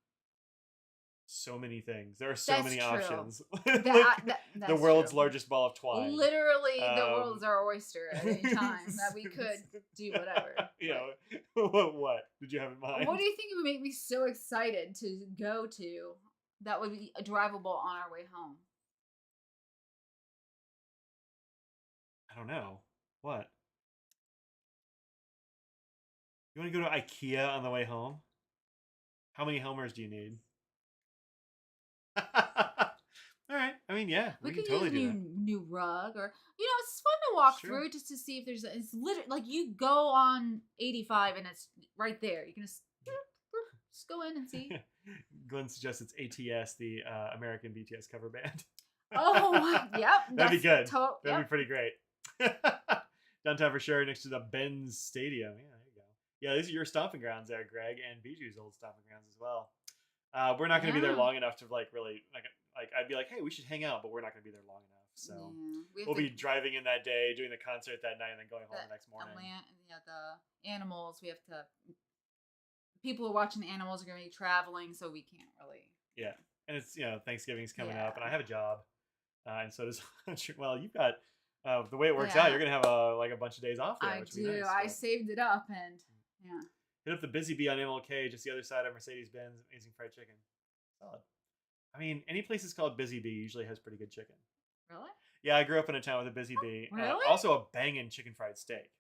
So many things. There are so many options. The world's largest ball of twine. Literally, the world's our oyster at any time. That we could do whatever. What did you have in mind? What do you think would make me so excited to go to that would be drivable on our way home? I don't know. What? You want to go to IKEA on the way home? How many Helmers do you need? All right. I mean, yeah, we can totally do that. New rug, or it's fun to walk through just to see if there's. It's literally like you go on 85 and it's right there. You can just go in and see. Glenn suggests it's ATS, the American BTS cover band. Oh, yep. That'd be good. That'd be pretty great. Downtown for sure, next to the Benz Stadium. Yeah, there you go. Yeah, these are your stomping grounds there, Greg, and Biju's old stomping grounds as well. We're not going to be there long enough to really like I'd be like, hey, we should hang out, but we're not going to be there long enough. So we'll be driving in that day, doing the concert that night, and then going home the next morning. The animals, we have to. People who are watching the animals are going to be traveling, so we can't really. Yeah, and it's Thanksgiving's coming up, and I have a job, and so does. Well, you've got the way it works out. You're going to have a bunch of days off there. I do. I saved it up, and hit up the Busy Bee on MLK, just the other side of Mercedes-Benz. Amazing fried chicken. Solid. I mean, any place that's called Busy Bee usually has pretty good chicken. Really? Yeah, I grew up in a town with a Busy Bee. Really? Also a banging chicken fried steak.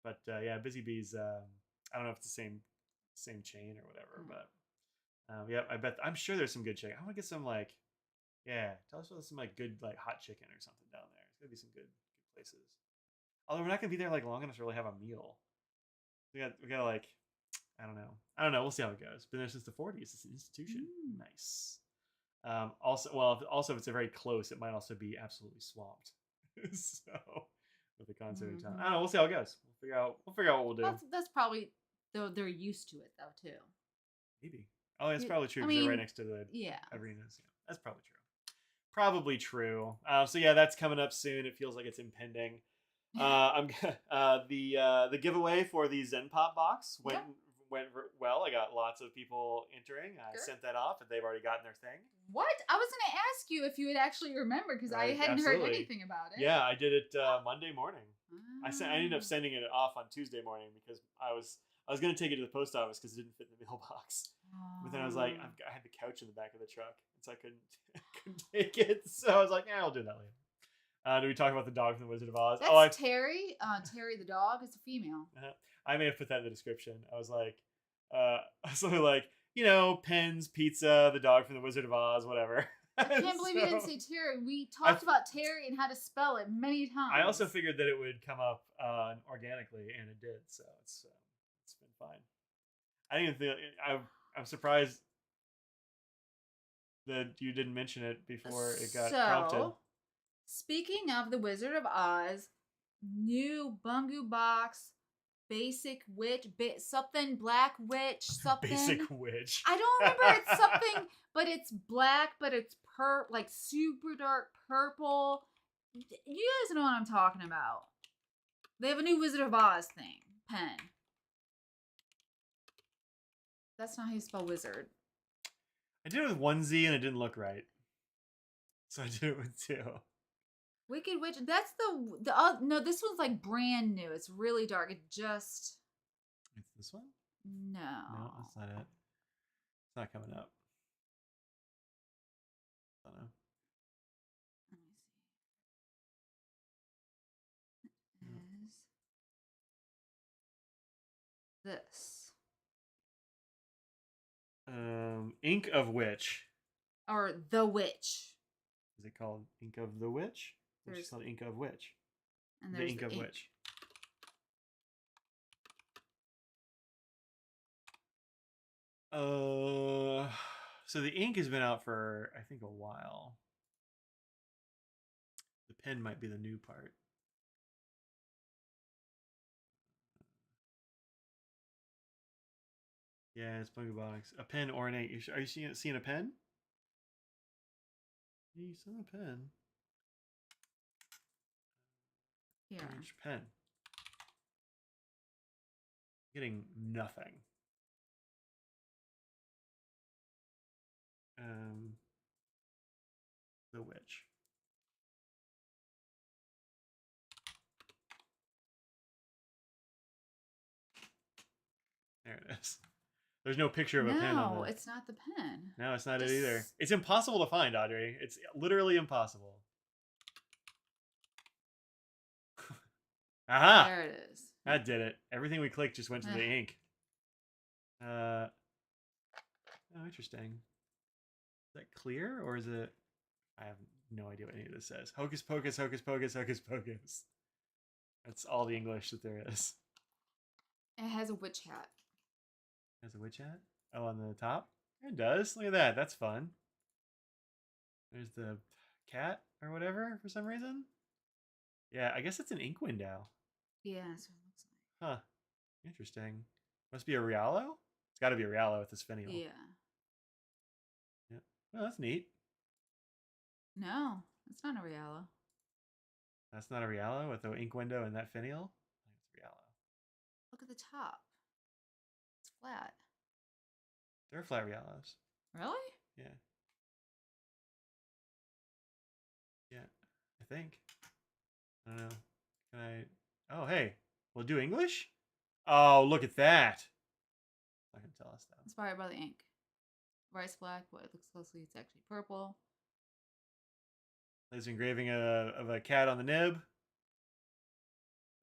But yeah, Busy Bee's. I don't know if it's the same chain or whatever, but yeah, I'm sure there's some good chicken. I want to get some tell us about some good hot chicken or something down there. It's gonna be some good places. Although we're not gonna be there long enough to really have a meal. We got I don't know. We'll see how it goes. Been there since the 40s. It's an institution. Nice. Also, if it's a very close, it might also be absolutely swamped. So with the concert in town, I don't know. We'll see how it goes. We'll figure out what we'll do. That's probably though they're used to it though too. Maybe. Oh, that's probably true I because they're right mean, next to the yeah. arenas. Yeah, that's probably true. Probably true. So yeah, that's coming up soon. It feels like it's impending. I'm the giveaway for the Zen Pop box went well. I got lots of people entering. I sent that off, and they've already gotten their thing. What? I was going to ask you if you had actually remembered because I hadn't heard anything about it. Yeah, I did it Monday morning. I ended up sending it off on Tuesday morning because I was going to take it to the post office because it didn't fit in the mailbox. But then I was like, I had the couch in the back of the truck, so I couldn't take it. So I was like, yeah, I'll do that later. Did we talk about the dog from the Wizard of Oz? That's Terry. Terry the dog is a female. I may have put that in the description. I was like, something like, pens, pizza, the dog from the Wizard of Oz, whatever. I can't believe you didn't say Terry. We talked about Terry and how to spell it many times. I also figured that it would come up organically, and it did. So it's been fine. I didn't think I'm surprised that you didn't mention it before it got prompted. Speaking of the Wizard of Oz, new Bungu box, basic witch, something black witch, something basic witch. I don't remember. It's something, but it's black, but it's like super dark purple. You guys know what I'm talking about. They have a new Wizard of Oz pen. That's not how you spell wizard. I did it with one Z and it didn't look right, so I did it with two. Wicked Witch. That's the no. This one's like brand new. It's really dark. It's this one. No, that's not it. It's not coming up. I don't know. Let me see. Is this? Ink of Witch. Or The Witch. Is it called Ink of the Witch? It's called Ink of Witch. And the Ink of Witch. So the ink has been out for I think a while. The pen might be the new part. Yeah, it's Bungu Box. A pen or an ink. Are you seeing a pen? You saw a pen. Here. Which pen? Getting nothing. The Witch. There it is. There's no picture of a pen on No, it's not the pen. No, it's not it either. It's impossible to find, Audrey. It's literally impossible. Aha! There it is. That did it. Everything we clicked just went to the ink. Oh, interesting. Is that clear or is it? I have no idea what any of this says. Hocus pocus, hocus pocus, hocus pocus. That's all the English that there is. It has a witch hat. It has a witch hat? Oh, on the top? It does. Look at that. That's fun. There's the cat or whatever for some reason. Yeah, I guess it's an ink window. Yeah, that's what it looks like. Huh. Interesting. Must be a Rialo? It's got to be a Rialo with this finial. Yeah. Yep. Oh, that's neat. No, it's not a Rialo. That's not a Rialo with the ink window and that finial? I think it's Rialo. Look at the top. It's flat. They're flat Rialos. Really? Yeah. Yeah, I think. I don't know. Can I? Oh, hey. We'll do English? Oh, look at that. Not going to tell us though. Inspired by the ink. Rice black, but it looks closely, it's actually purple. There's engraving of a cat on the nib.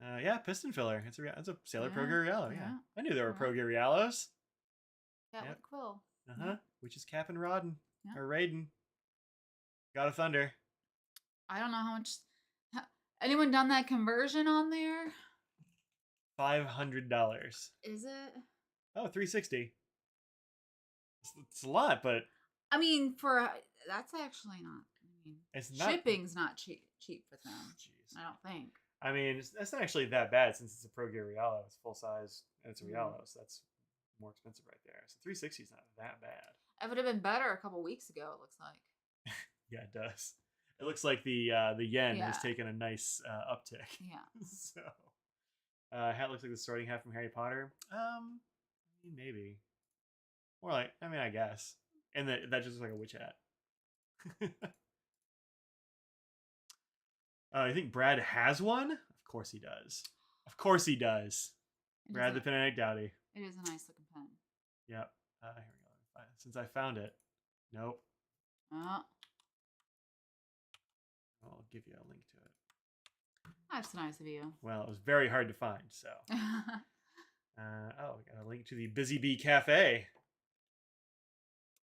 Yeah, piston filler. It's a Sailor Pro Gear Rialo. Yeah. I knew there were Pro Gear Rialos. Cat with quill. Which is Cap and Rodden. Or Raiden. God of Thunder. I don't know how much. Anyone done that conversion on there? $500. Is it? Oh, $360. It's a lot, but I mean, for That's actually not. I mean, It's not shipping's not cheap with them. Jeez. I don't think. I mean, it's not actually that bad since it's a Pro Gear Rialo. It's full size and it's a Rialo, so that's more expensive right there. So 360 is not that bad. It would have been better a couple weeks ago. It looks like. Yeah, it does. It looks like the yen has taken a nice uptick. Yeah. So, hat looks like the sorting hat from Harry Potter. I mean, maybe. More like, I mean, I guess. And that just looks like a witch hat. I think Brad has one. Of course he does. Of course he does. Brad the Penetic Dowdy. It is a nice looking pen. Yep. Here we go. Since I found it. Nope. I'll give you a link to it. That's nice of you. Well, it was very hard to find, so. We got a link to the Busy Bee Cafe.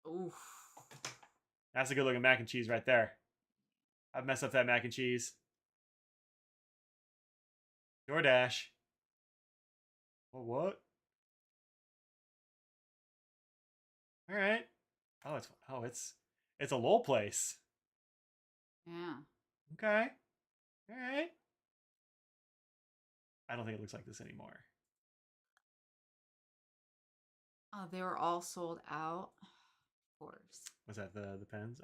Oof. That's a good looking mac and cheese right there. I've messed up that mac and cheese. DoorDash. Well, what? All right. It's a Lowell place. Yeah. Okay. All right. I don't think it looks like this anymore. Oh, they were all sold out. Of course. Was that the pens?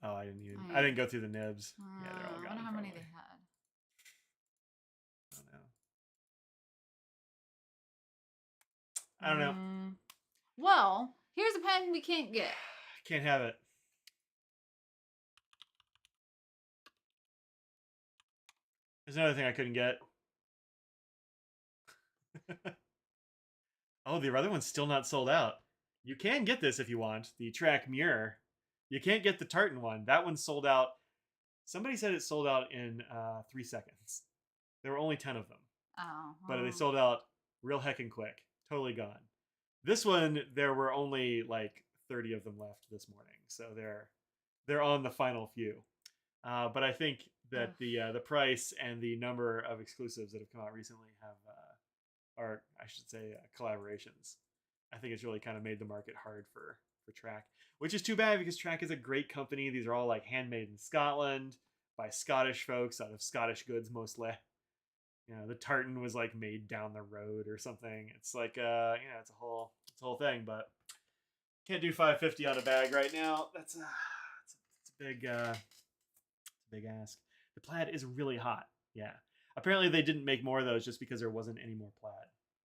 I didn't go through the nibs. Yeah, they're all gone. I wonder how many they had. I don't know. Well, here's a pen we can't get. Can't have it. There's another thing I couldn't get. Oh, the other one's still not sold out. You can get this if you want. The Track Mirror. You can't get the tartan one. That one's sold out. Somebody said it sold out in 3 seconds. There were only 10 of them. Oh. But they sold out real heckin' quick. Totally gone. This one, there were only like 30 of them left this morning. So they're on the final few. But I think that the price and the number of exclusives that have come out recently are, I should say, collaborations. I think it's really kind of made the market hard for Track, which is too bad because Track is a great company. These are all like handmade in Scotland by Scottish folks out of Scottish goods mostly. You know, the tartan was like made down the road or something. It's like it's a whole thing, but can't do $550 on a bag right now. It's a big ask. The plaid is really hot. Yeah. Apparently they didn't make more of those just because there wasn't any more plaid.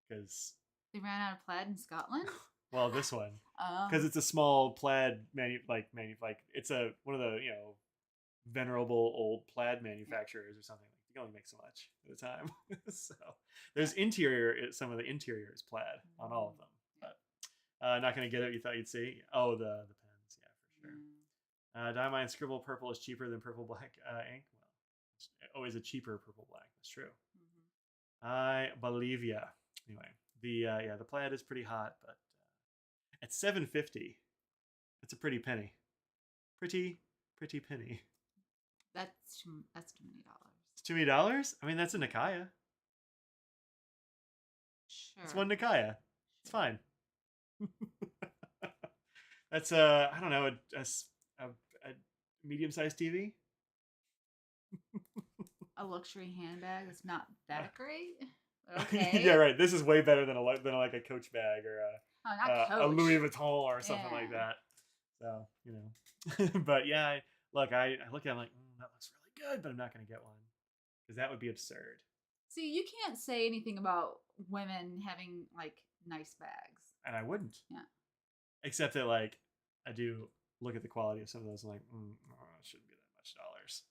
Because they ran out of plaid in Scotland. Well, this one, because it's a small plaid it's one of the venerable old plaid manufacturers or something. Like you can only make so much at a time. So there's some of the interior is plaid on all of them, but not gonna get it. You thought you'd see? Oh, the pens, yeah, for sure. Diamine Scribble Purple is cheaper than Purple Black ink. Well, it's always a cheaper Purple Black. That's true. I believe ya. Anyway, the plaid is pretty hot, but at $7.50, it's a pretty penny. Pretty penny. That's too many dollars. It's too many dollars? I mean, that's a Nikaya. Sure. It's one Nikaya. It's fine. That's I don't know, a medium-sized TV. A luxury handbag that's not that great. Okay. Yeah, right. This is way better than like a Coach bag or a Louis Vuitton or something like that. So but yeah, I look at it, I'm like, that looks really good, but I'm not going to get one because that would be absurd. See, you can't say anything about women having like nice bags, and I wouldn't. Yeah. Except that like I do look at the quality of some of those and like, it shouldn't be that much dollars.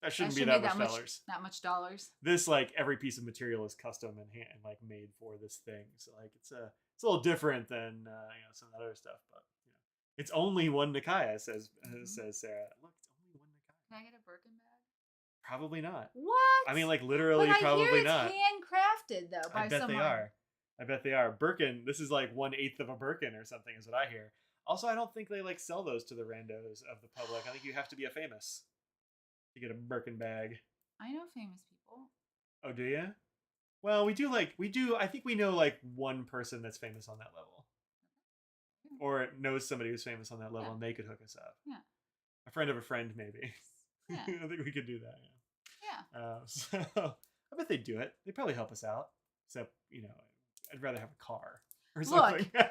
That shouldn't be that much dollars. That much dollars. This like every piece of material is custom and like made for this thing. So like it's a little different than some of that other stuff. But it's only one Nikaya, says Sarah. Look, it's only one Nikaya. Can I get a Birkin bag? Probably not. What? I mean, like literally, but probably I hear it's not. handcrafted though by someone. I bet they are. Birkin. This is like 1/8 of a Birkin or something, is what I hear. Also, I don't think they like sell those to the randos of the public. I think you have to be a famous to get a Birkin bag. I know famous people. Oh, do you? Well, we do. I think we know like one person that's famous on that level. or knows somebody who's famous on that level, Yeah. and they could hook us up. Yeah. A friend of a friend, maybe. Yeah. I think we could do that. Yeah. So I bet they'd do it. They'd probably help us out. Except, I'd rather have a car or something. Look,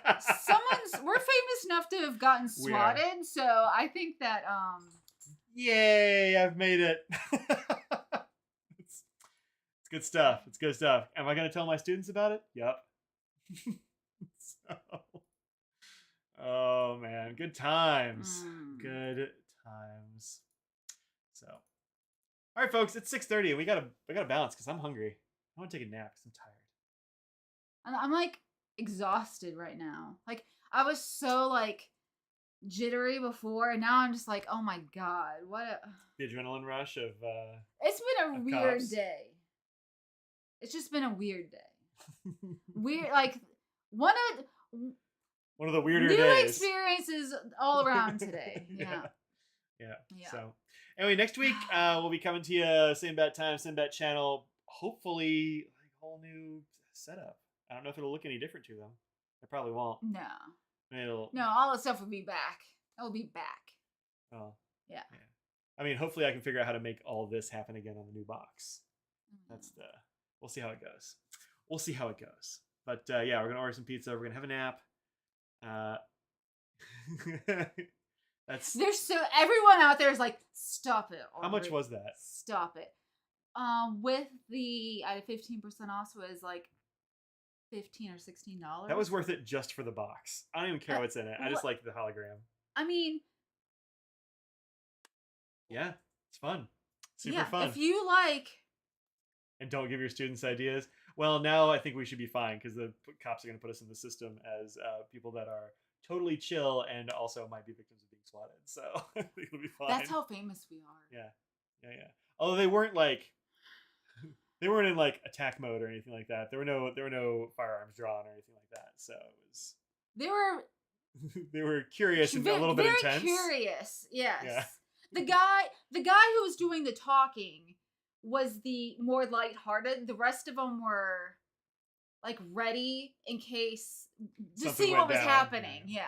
we're famous enough to have gotten swatted, so I think that Yay, I've made it. It's good stuff. It's good stuff. Am I going to tell my students about it? Yep. Oh man, good times. Good times. So, all right, folks, it's 6:30, and we gotta bounce because I'm hungry. I want to take a nap because I'm tired. I'm like exhausted right now. Like I was so like jittery before, and now I'm just like, oh my god, the adrenaline rush of. It's been a weird cops. day. It's just been a weird day. Weird, like one of the weirder new days. Experiences all around today. Yeah. So anyway, next week we'll be coming to you same bat time, same bat channel. Hopefully, like whole new setup. I don't know if it'll look any different to them. It probably won't. No. No, all the stuff will be back. It'll be back. Oh. Yeah. I mean, hopefully I can figure out how to make all this happen again on the new box. We'll see how it goes. We'll see how it goes. But yeah, we're gonna order some pizza. We're gonna have a nap. Everyone out there is like, stop it. How much was that? Stop it. With the 15% off, so it was like $15 or $16. That was worth it just for the box. I don't even care what's in it. I just like the hologram. I mean, yeah, it's fun. Super fun. If you like, and don't give your students ideas. Well, now I think we should be fine because the cops are going to put us in the system as people that are totally chill and also might be victims of being swatted. So I think it'll be fine. That's how famous we are. Yeah. Although they weren't in like attack mode or anything like that. There were no firearms drawn or anything like that. So it was. They were curious and a little bit intense. Very curious. Yes. Yeah. The guy who was doing the talking was the more lighthearted. The rest of them were like ready in case to see what was happening. Yeah.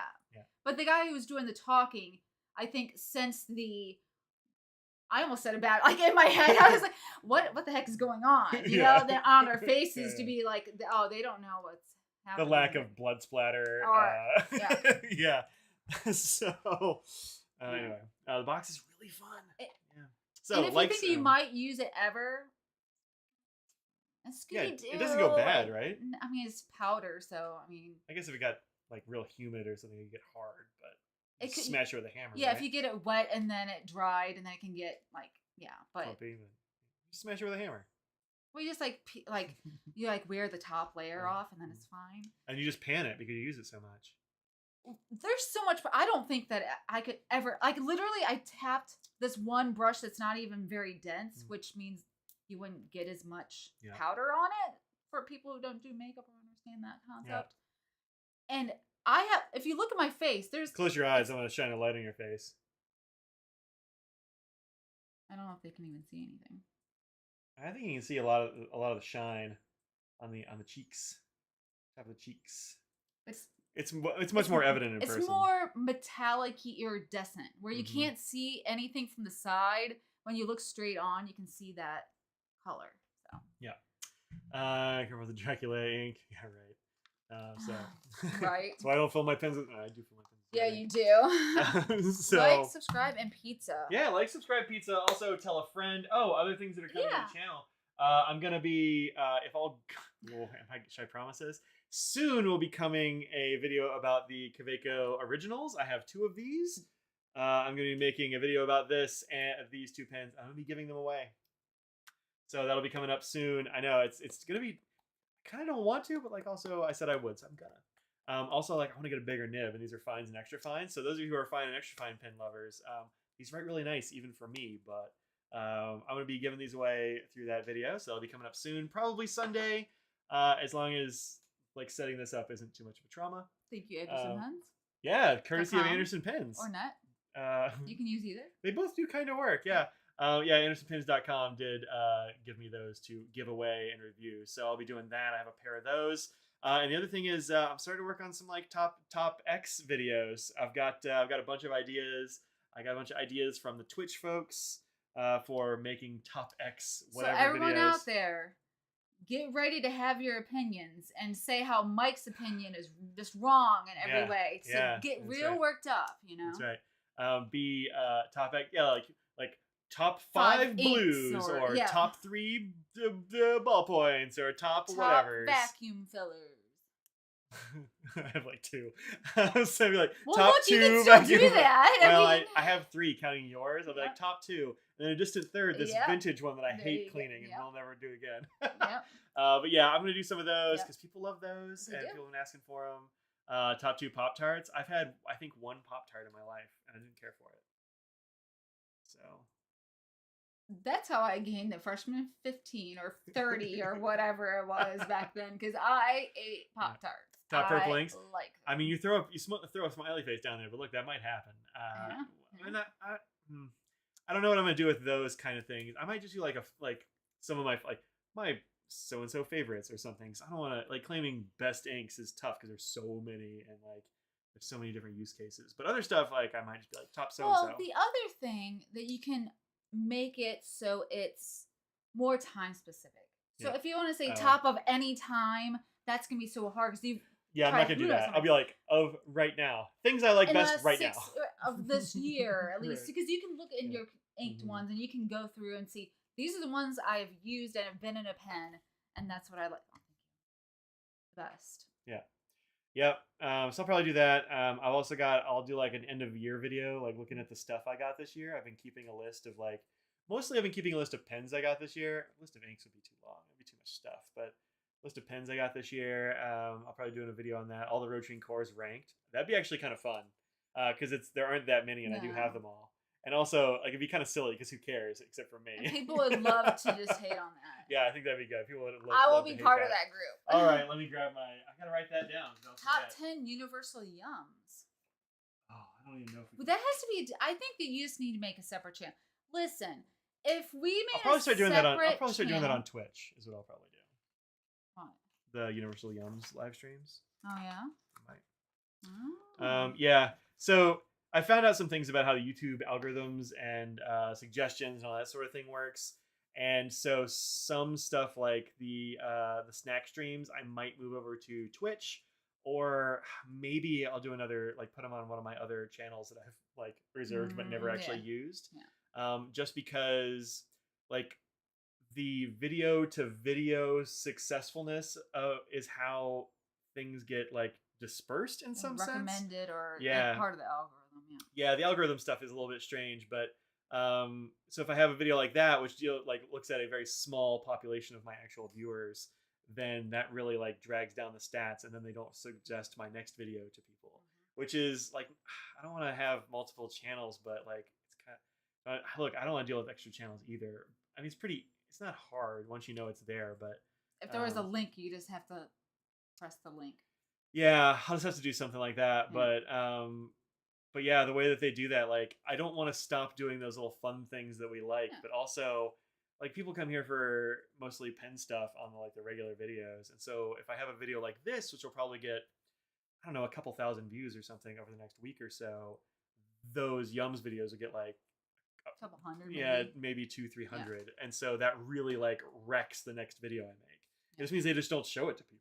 But the guy who was doing the talking, I think, sensed I almost said about like in my head. I was like, "What the heck is going on?" You know, they're on their faces to be like, "Oh, they don't know what's happening." The lack of blood splatter. Yeah. So anyway, the box is really fun. So, and if you think you might use it ever, it doesn't go bad, right? I mean, it's powder, so I mean. I guess if it got like real humid or something, it could get hard, but smash it with a hammer. Yeah, right? if you get it wet and then it dried, and then it can get like but just smash it with a hammer. Well, you just like you like wear the top layer off, and then it's fine. And you just pan it because you use it so much. There's so much. I don't think that I could ever literally. I tapped this one brush that's not even very dense, which means you wouldn't get as much powder on it for people who don't do makeup or understand that concept. Yeah. And if you look at my face, close your eyes. I'm gonna shine a light on your face. I don't know if they can even see anything. I think you can see a lot of the shine on the cheeks, top of the cheeks. It's much more evident in person. It's more metallic-y, iridescent, where you can't see anything from the side. When you look straight on, you can see that color. So careful with the Dracula ink. Yeah, right. Right. So I don't fill my pens. I do fill my pens. Yeah, you do. So, like, subscribe, and pizza. Yeah, like, subscribe, pizza. Also, tell a friend. Oh, other things that are coming to the channel. I'm gonna be should I promise this? Soon will be coming a video about the Kaweco originals. I have 2 of these. I'm going to be making a video about this and these 2 pens. I'm going to be giving them away. So that'll be coming up soon. I know it's going to be, I kind of don't want to, but like also I said I would, so I'm gonna. Also, like, I want to get a bigger nib, and these are fines and extra fines. So those of you who are fine and extra fine pen lovers, these write really nice even for me, but I'm going to be giving these away through that video. So that'll be coming up soon, probably Sunday, as long as like setting this up isn't too much of a trauma. Thank you, Anderson Pens. Yeah, courtesy of Anderson Pens. Or Net. You can use either. They both do kind of work, yeah. AndersonPens.com did give me those to give away and review. So I'll be doing that. I have a pair of those. And the other thing is, I'm starting to work on some like top X videos. I've got a bunch of ideas. I got a bunch of ideas from the Twitch folks for making top X whatever so everyone videos. out there, get ready to have your opinions and say how Mike's opinion is just wrong in every way. So get real worked up, you know. That's right. Be top X, yeah, like top 5 blues or top 3 ballpoints or top whatever. Vacuum fillers. I have like 2. So I'd be like, well, top look, 2 you can still vacuum. do that. Well, I have 3 counting yours. I'll be like top 2. And then a distant third, this vintage one that I hate cleaning and will never do again. But yeah, I'm gonna do some of those because people love those and people have been asking for them. Top 2 Pop-Tarts. I've had, I think, 1 Pop-Tart in my life and I didn't care for it. So that's how I gained the freshman 15 or 30 or whatever it was back then because I ate Pop-Tarts. Top purple inks. Like them. I mean, you throw a smiley face down there, but look, that might happen. I don't know what I'm gonna do with those kind of things. I might just do like some of my so and so favorites or something. So I don't want to like claiming best inks is tough because there's so many and like there's so many different use cases. But other stuff like I might just be like top so and so. Well, the other thing that you can make it so it's more time specific. So if you want to say top of any time, that's gonna be so hard because you've I'm not gonna do that. I'll be like of right now things I like best right now of this year at least because you can look in your inked ones and you can go through and see these are the ones I've used and have been in a pen and that's what I like best. Yep. So I'll probably do that. I'll do like an end of year video, like looking at the stuff I got this year. I've been keeping a list of mostly I've been keeping a list of pens I got this year. A list of inks would be too long. It'd be too much stuff. But list of pens I got this year. I'll probably do a video on that. All the Roaching cores ranked. That'd be actually kind of fun because there aren't that many and I do have them all. And also, like, it'd be kind of silly because who cares except for me. And people would love to just hate on that. Yeah, I think that'd be good. People would love. I will be part of that group. All right, let me grab I gotta write that down. Top 10 universal yums. Oh, I don't even know if that has to be. I think that you just need to make a separate channel. Listen, if we make I'll probably start doing that on Twitch. Is what I'll probably do. What? The Universal Yums live streams. Oh yeah. I might. Yeah. So I found out some things about how the YouTube algorithms and suggestions and all that sort of thing works. And so some stuff like the snack streams, I might move over to Twitch, or maybe I'll do another put them on one of my other channels that I've reserved but never actually used. Just because the video to video successfulness is how things get dispersed in some sense. Recommended or part of the algorithm. Yeah, the algorithm stuff is a little bit strange, but so if I have a video like that, which looks at a very small population of my actual viewers, then that really drags down the stats, and then they don't suggest my next video to people, which is I don't want to have multiple channels, but it's kind of look, I don't want to deal with extra channels either. I mean, it's not hard once you know it's there, but if there was a link, you just have to press the link. Yeah, I'll just have to do something like that, but yeah, the way that they do that, I don't want to stop doing those little fun things that we like, but also, people come here for mostly pen stuff on the regular videos, and so if I have a video like this, which will probably get, I don't know, a couple thousand views or something over the next week or so, those Yums videos will get a couple hundred, maybe 200-300, and so that really wrecks the next video I make. It just means they just don't show it to people.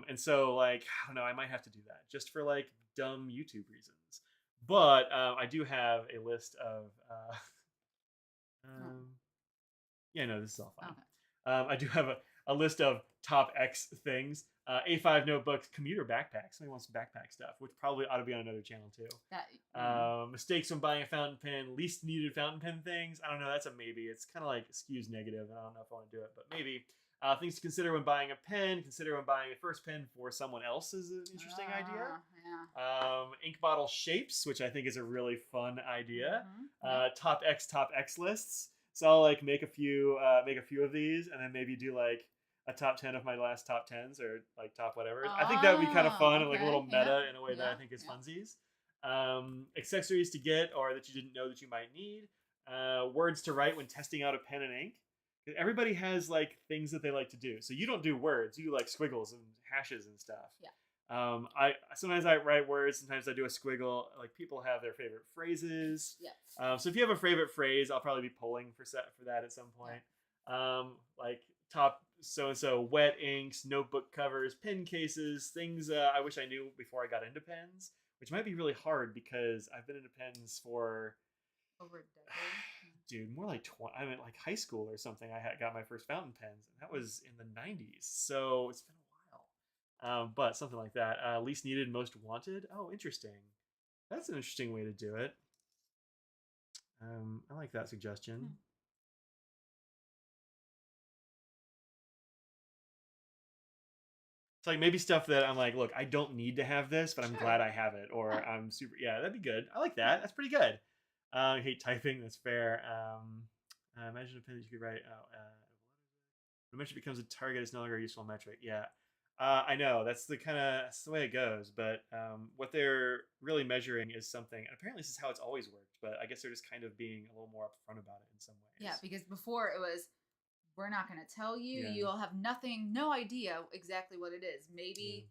And so I don't know, I might have to do that just for dumb YouTube reasons. But I do have a list of this is all fine. Okay. I do have a list of top X things. A5 notebooks, commuter backpacks. Somebody wants some backpack stuff, which probably ought to be on another channel too. Mistakes when buying a fountain pen, least needed fountain pen things. I don't know, that's a maybe. It's kind of skews negative. I don't know if I want to do it, but maybe. Things to consider when buying a pen. Consider when buying a first pen for someone else is an interesting idea. Ink bottle shapes, which I think is a really fun idea. Top X lists. So I'll make a few of these, and then maybe do a top 10 of my last top 10s or top whatever. I think that would be kind of fun and a little meta in a way that I think is funsies. Accessories to get or that you didn't know that you might need. Words to write when testing out a pen and ink. everybody has like things that they like to do. So you don't do words, you like squiggles and hashes and stuff. Yeah. I sometimes I write words, sometimes I do a squiggle. Like people have their favorite phrases. Yes. So if you have a favorite phrase, I'll probably be polling for that at some point. Like top so and so wet inks, notebook covers, pen cases, things I wish I knew before I got into pens, which might be really hard because I've been into pens for over a decade. Dude, more like 20. I mean, like high school or something. I got my first fountain pens, and that was in the 90s. So it's been a while. But something like that. Least needed, most wanted. Oh, interesting. That's an interesting way to do it. I like that suggestion. It's like maybe stuff that I'm like, look, I don't need to have this, but I'm glad I have it, or I'm super. Yeah, that'd be good. I like that. That's pretty good. I hate typing. That's fair. Imagine a pen that you could write. When much it becomes a target, it's no longer a useful metric. Yeah, I know that's the way it goes. But what they're really measuring is something, and apparently this is how it's always worked. But I guess they're just kind of being a little more upfront about it in some ways. Yeah, because before it was, we're not going to tell you. Yeah. You'll have no idea exactly what it is. Maybe.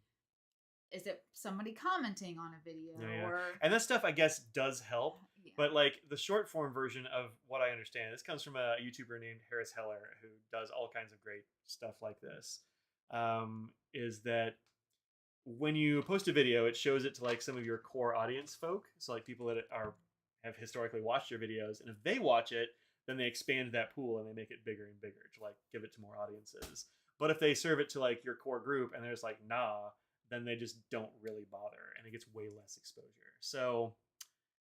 Is it somebody commenting on a video or and that stuff I guess does help, but like the short form version of what I understand, this comes from a YouTuber named Harris Heller who does all kinds of great stuff like this, is that when you post a video, it shows it to like some of your core audience folk, so like people that have historically watched your videos, and if they watch it, then they expand that pool and they make it bigger and bigger to like give it to more audiences. But if they serve it to like your core group and they're just like, nah, then they just don't really bother, and it gets way less exposure. So,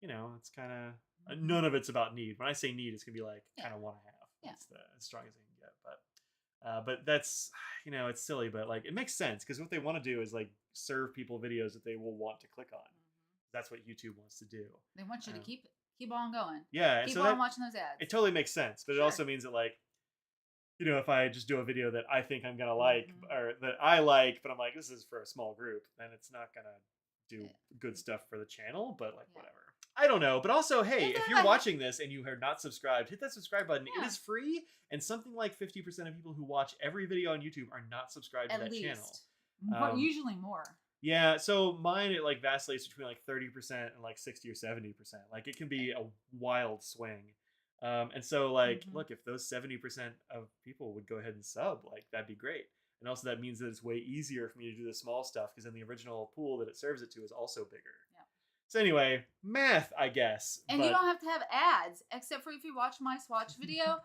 it's kind of none of it's about need. When I say need, it's gonna be like kind of want to have. Yeah. It's as strong as I can get. But that's it's silly, but like it makes sense because what they want to do is like serve people videos that they will want to click on. That's what YouTube wants to do. They want you to keep on going. Yeah, keep on watching those ads. It totally makes sense, but it also means that like. If I just do a video that I think I'm gonna like, or that I like, but I'm like, this is for a small group, then it's not gonna do good stuff for the channel. But like, whatever. I don't know. But also, hey, if you're watching this and you are not subscribed, hit that subscribe button. It is free, and something like 50% of people who watch every video on YouTube are not subscribed to that channel. But usually more. Yeah, so mine it like vacillates between like 30% and like 60 or 70%. Like it can be a wild swing. And so like, look, if those 70% of people would go ahead and sub, like that'd be great. And also that means that it's way easier for me to do the small stuff because then the original pool that it serves it to is also bigger. Yeah. So anyway, math, I guess. And you don't have to have ads, except for if you watch my swatch video.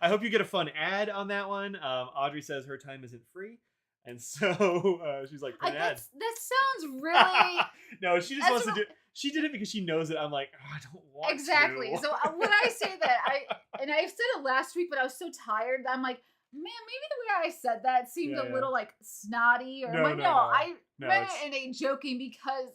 I hope you get a fun ad on that one. Audrey says her time isn't free. And so she's like, put an ad. That sounds really... No, she just wants to do... She did it because she knows that I'm like, I don't want to. Exactly. So when I say that, I said it last week, but I was so tired that I'm like, man, maybe the way I said that seemed a little like snotty. I meant it in a joking because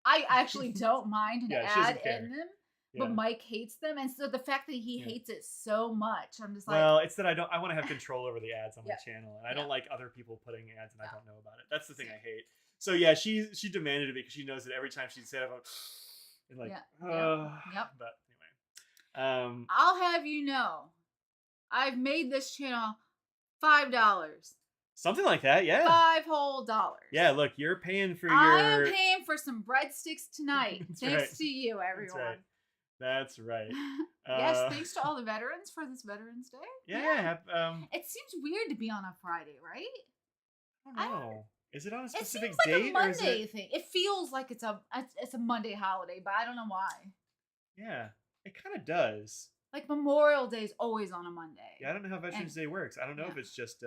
I actually don't mind an ad in them. Yeah. But Mike hates them, and so the fact that he hates it so much, I'm just like... Well, it's that I want to have control over the ads on my channel, and I don't like other people putting ads and I don't know about it. That's the thing I hate. So yeah, she demanded it because she knows that every time she'd say it, I'm like, But anyway, I'll have you know, I've made this channel $5. Something like that, yeah. $5 whole. Yeah, look, you're paying for I am paying for some breadsticks tonight. Thanks to you, everyone. That's right. Yes, thanks to all the veterans for this Veterans Day. Yeah. It seems weird to be on a Friday, right? I don't know. Is it on a specific date? It seems like a Monday thing. It feels like it's a Monday holiday, but I don't know why. Yeah, it kind of does. Like Memorial Day is always on a Monday. Yeah, I don't know how Veterans Day works. I don't know if it's just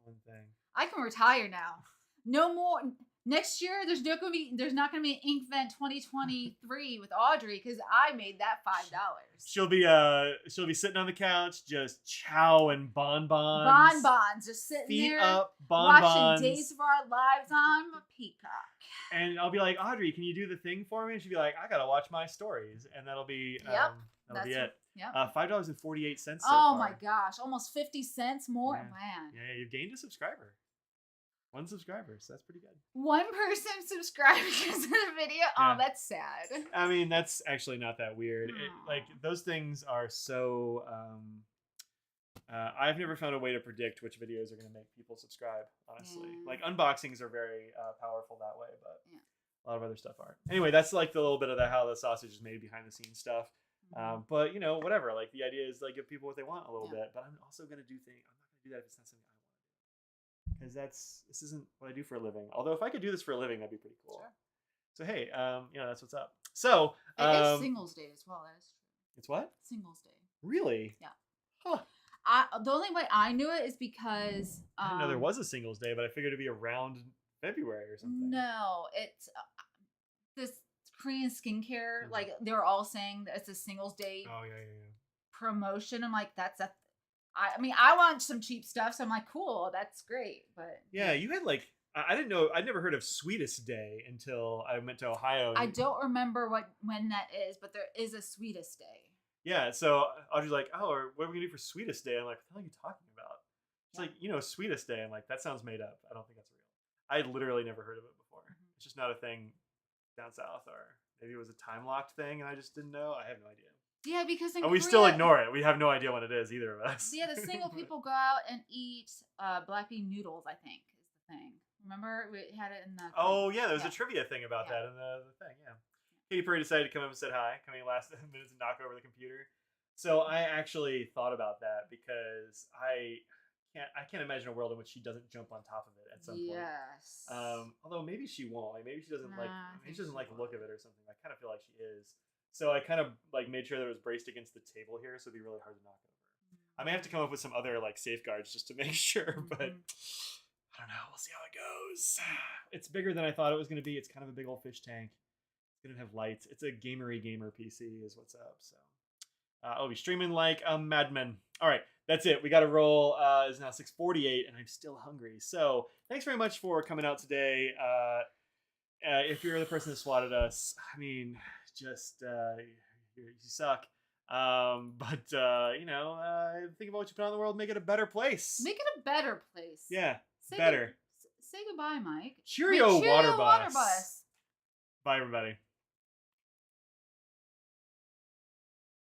one thing. I can retire now. No more. Next year, there's not gonna be an Inkvent 2023 with Audrey because I made that $5. She'll be sitting on the couch just chowing bonbons. Bonbons, just sitting feet there up, bonbons, watching Days of Our Lives on Peacock. And I'll be like, Audrey, can you do the thing for me? And she'll be like, I gotta watch my stories, and that'll be that'll be it. Yep. $5.48 so Oh far. my gosh, almost 50 cents more, man. Yeah, you've gained a subscriber. 1 subscriber, so that's pretty good. 1 person subscribed because of the video. Yeah. Oh, that's sad. I mean, that's actually not that weird. Like those things are so I've never found a way to predict which videos are going to make people subscribe, honestly. Yeah. Like, unboxings are very powerful that way, but Yeah. a lot of other stuff aren't. Anyway, that's like the little bit of how the sausage is made behind the scenes stuff. But, you know, whatever. Like, the idea is, like, give people what they want a little bit. But I'm also going to do things. I'm not going to do that if it's not something I want to do. Because this isn't what I do for a living. Although, if I could do this for a living, that'd be pretty cool. Sure. So, hey, you know, that's what's up. So, it is Singles Day as well. That is true. It's what? Singles Day. Really? Yeah. Huh. The only way I knew it is because I didn't know there was a Singles Day, but I figured it'd be around February or something. No, it's this Korean skincare. Like, they're all saying that it's a Singles Day promotion. I'm like, that's a. I mean, I want some cheap stuff, so I'm like, cool, that's great. But yeah, you had like. I didn't know. I'd never heard of Sweetest Day until I went to Ohio. I don't remember when that is, but there is a Sweetest Day. Yeah, so Audrey's like, "Oh, what are we gonna do for Sweetest Day?" I'm like, "What the hell are you talking about?" It's like, you know, Sweetest Day. I'm like, that sounds made up. I don't think that's real. I had literally never heard of it before. It's just not a thing down south, or maybe it was a time locked thing, and I just didn't know. I have no idea. Yeah, because in and we Korea, still ignore it. We have no idea what it is, either of us. Yeah, the single people go out and eat black bean noodles, I think, is the thing. Remember, we had it in the. Oh yeah, there was a trivia thing about that in the thing. Yeah, Katy Perry decided to come up and said hi, coming last minute to knock over the computer. So I actually thought about that because I can't imagine a world in which she doesn't jump on top of it at some point. Yes. Although maybe she won't. Like, maybe she doesn't maybe she doesn't like the look of it or something. I kind of feel like she is. So I kind of like made sure that it was braced against the table here, so it'd be really hard to knock over. I may have to come up with some other like safeguards just to make sure, but I don't know. We'll see how it goes. It's bigger than I thought it was going to be. It's kind of a big old fish tank. It's going to have lights. It's a gamer PC is what's up. So I'll be streaming like a madman. All right, that's it. We got to roll. It's now 6:48, and I'm still hungry. So thanks very much for coming out today. If you're the person that swatted us, I mean, just you suck. But you know, think about what you put on the world. Make it a better place. Make it a better place. Yeah. Better. Say goodbye, Mike. Cheerio, Water Bus. Bye, everybody.